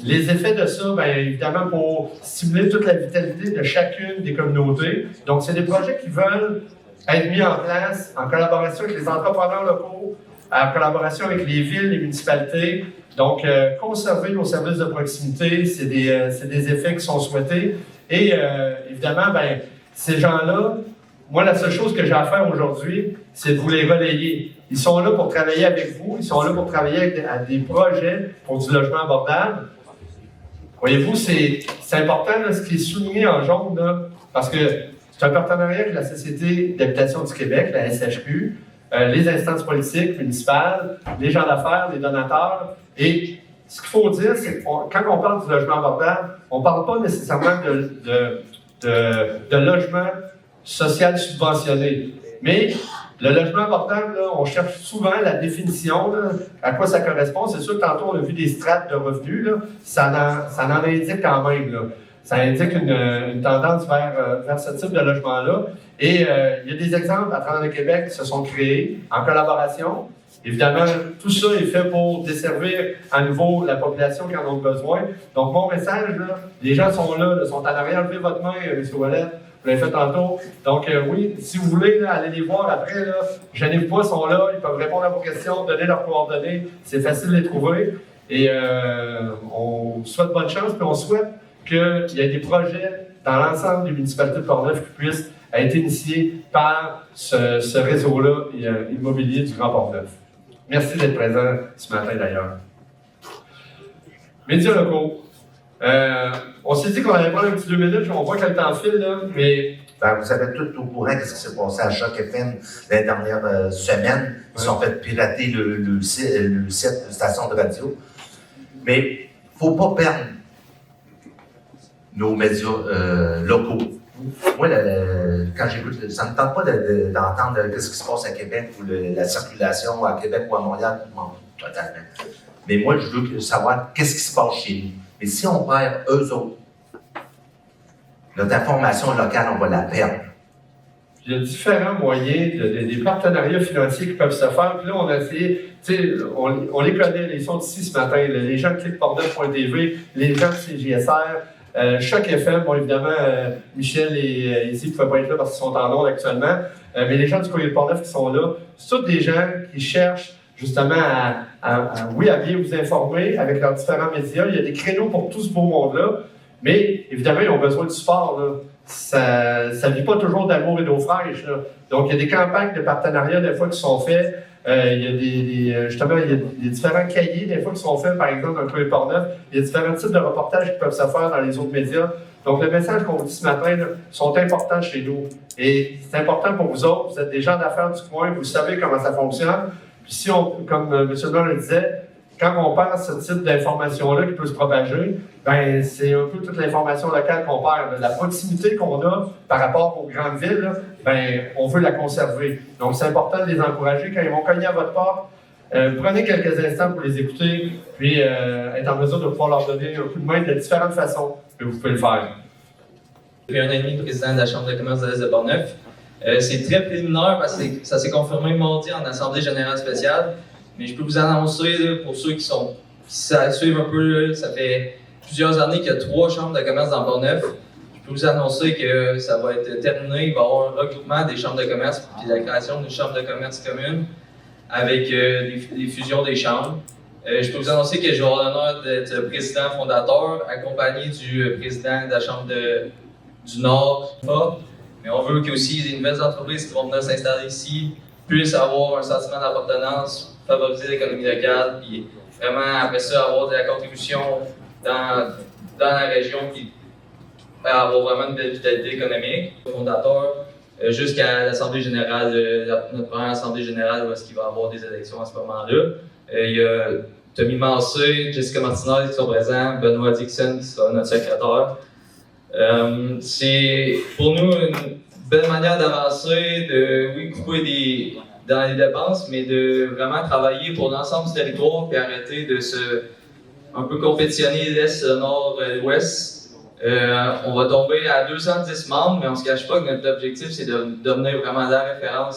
Les effets de ça, bien évidemment, pour stimuler toute la vitalité de chacune des communautés. Donc, c'est des projets qui veulent être mis en place en collaboration avec les entrepreneurs locaux, en collaboration avec les villes, les municipalités. Donc, conserver nos services de proximité, c'est des effets qui sont souhaités. Et évidemment, ben, ces gens-là, moi, la seule chose que j'ai à faire aujourd'hui, c'est de vous les relayer. Ils sont là pour travailler avec vous, ils sont là pour travailler à des projets pour du logement abordable. Voyez-vous, c'est important là, ce qui est souligné en jaune, là, parce que c'est un partenariat avec la Société d'habitation du Québec, la SHQ, les instances politiques, municipales, les gens d'affaires, les donateurs. Et ce qu'il faut dire, c'est que quand on parle du logement abordable, on ne parle pas nécessairement de logement social subventionné. Mais le logement abordable, là, on cherche souvent la définition, là, à quoi ça correspond. C'est sûr que tantôt, on a vu des strates de revenus, là, ça en indique quand même. Là. Ça indique une tendance vers ce type de logement-là. Et il y a des exemples à travers le Québec qui se sont créés en collaboration. Évidemment, tout ça est fait pour desservir à nouveau la population qui en a besoin. Donc, mon message, là, les gens sont là, sont en arrière. Levez votre main, M. Ouellet. Vous l'avez fait tantôt. Donc, oui, si vous voulez là, aller les voir après, là, gênez-vous pas, ils sont là, ils peuvent répondre à vos questions, donner leurs coordonnées. C'est facile de les trouver. Et on souhaite bonne chance, puis on souhaite qu'il y ait des projets dans l'ensemble des municipalités de Portneuf qui puissent être initiés par ce réseau-là immobilier du Grand Portneuf. Merci d'être présent ce matin d'ailleurs. Médias locaux. On s'est dit qu'on allait prendre un petit 2 minutes, on voit que le temps file, là, mais... Ben, vous savez tout au courant de ce qui s'est passé à Choc FM les dernières semaines. Ils sont fait pirater le site de station de radio. Mais il ne faut pas perdre nos médias locaux. Moi, quand j'écoute, ça ne me tente pas d'entendre ce qui se passe à Québec ou la circulation à Québec ou à Montréal, totalement. Mais moi, je veux savoir qu'est-ce qui se passe chez nous. Mais si on perd eux autres, notre information locale, on va la perdre. Il y a différents moyens, des partenariats financiers qui peuvent se faire. Puis là, on a essayé, tu sais, on les connaît, ils sont ici ce matin, les gens de cliqueportneuf.tv, les gens de CJSR, Choc FM, bon, évidemment, Michel et ici ne pouvaient pas être là parce qu'ils sont en ondes actuellement, mais les gens du Courrier de Portneuf qui sont là, c'est tous des gens qui cherchent justement à bien vous informer avec leurs différents médias. Il y a des créneaux pour tout ce beau monde-là, mais évidemment, ils ont besoin de support, là. Ça ne vit pas toujours d'amour et d'eau fraîche. Là. Donc, il y a des campagnes de partenariat des fois qui sont faites. Il y a des différents cahiers des fois qui sont faits, par exemple, dans le Courrier de Portneuf. Il y a différents types de reportages qui peuvent se faire dans les autres médias. Donc, le message qu'on vous dit ce matin là, sont importants chez nous. Et c'est important pour vous autres. Vous êtes des gens d'affaires du coin, vous savez comment ça fonctionne. Puis si comme M. Blanc le disait, quand on perd ce type d'information-là qui peut se propager, ben c'est un peu toute l'information locale qu'on perd. La proximité qu'on a par rapport aux grandes villes, là, ben on veut la conserver. Donc c'est important de les encourager. Quand ils vont cogner à votre porte, prenez quelques instants pour les écouter, puis être en mesure de pouvoir leur donner un coup de main de différentes façons que vous pouvez le faire. Depuis 1 an et demi, président de la Chambre de commerce de l'Est de Portneuf. C'est très préliminaire parce que ça s'est confirmé mardi en Assemblée générale spéciale. Mais je peux vous annoncer, là, pour ceux qui suivent un peu, là, ça fait plusieurs années qu'il y a 3 chambres de commerce dans Portneuf. Je peux vous annoncer que ça va être terminé. Il va y avoir un regroupement des chambres de commerce puis la création d'une chambre de commerce commune avec les fusions des chambres. Je peux vous annoncer que je vais avoir l'honneur d'être président fondateur, accompagné du président de la Chambre du Nord. Mais on veut qu'aussi les nouvelles entreprises qui vont venir s'installer ici puissent avoir un sentiment d'appartenance, favoriser l'économie locale, puis vraiment, après ça, avoir de la contribution dans la région, puis avoir vraiment une belle vitalité économique. Fondateur, jusqu'à l'Assemblée générale, notre première Assemblée générale, où est-ce qu'il va y avoir des élections à ce moment-là. Il y a Tommy Massé, Jessica Martinez qui sont présents, Benoît Dixon qui sera notre secrétaire. C'est pour nous une belle manière d'avancer, de couper dans les dépenses, mais de vraiment travailler pour l'ensemble du territoire et arrêter de un peu compétitionner l'Est, le Nord, l'Ouest. On va tomber à 210 membres, mais on ne se cache pas que notre objectif, c'est de devenir vraiment la référence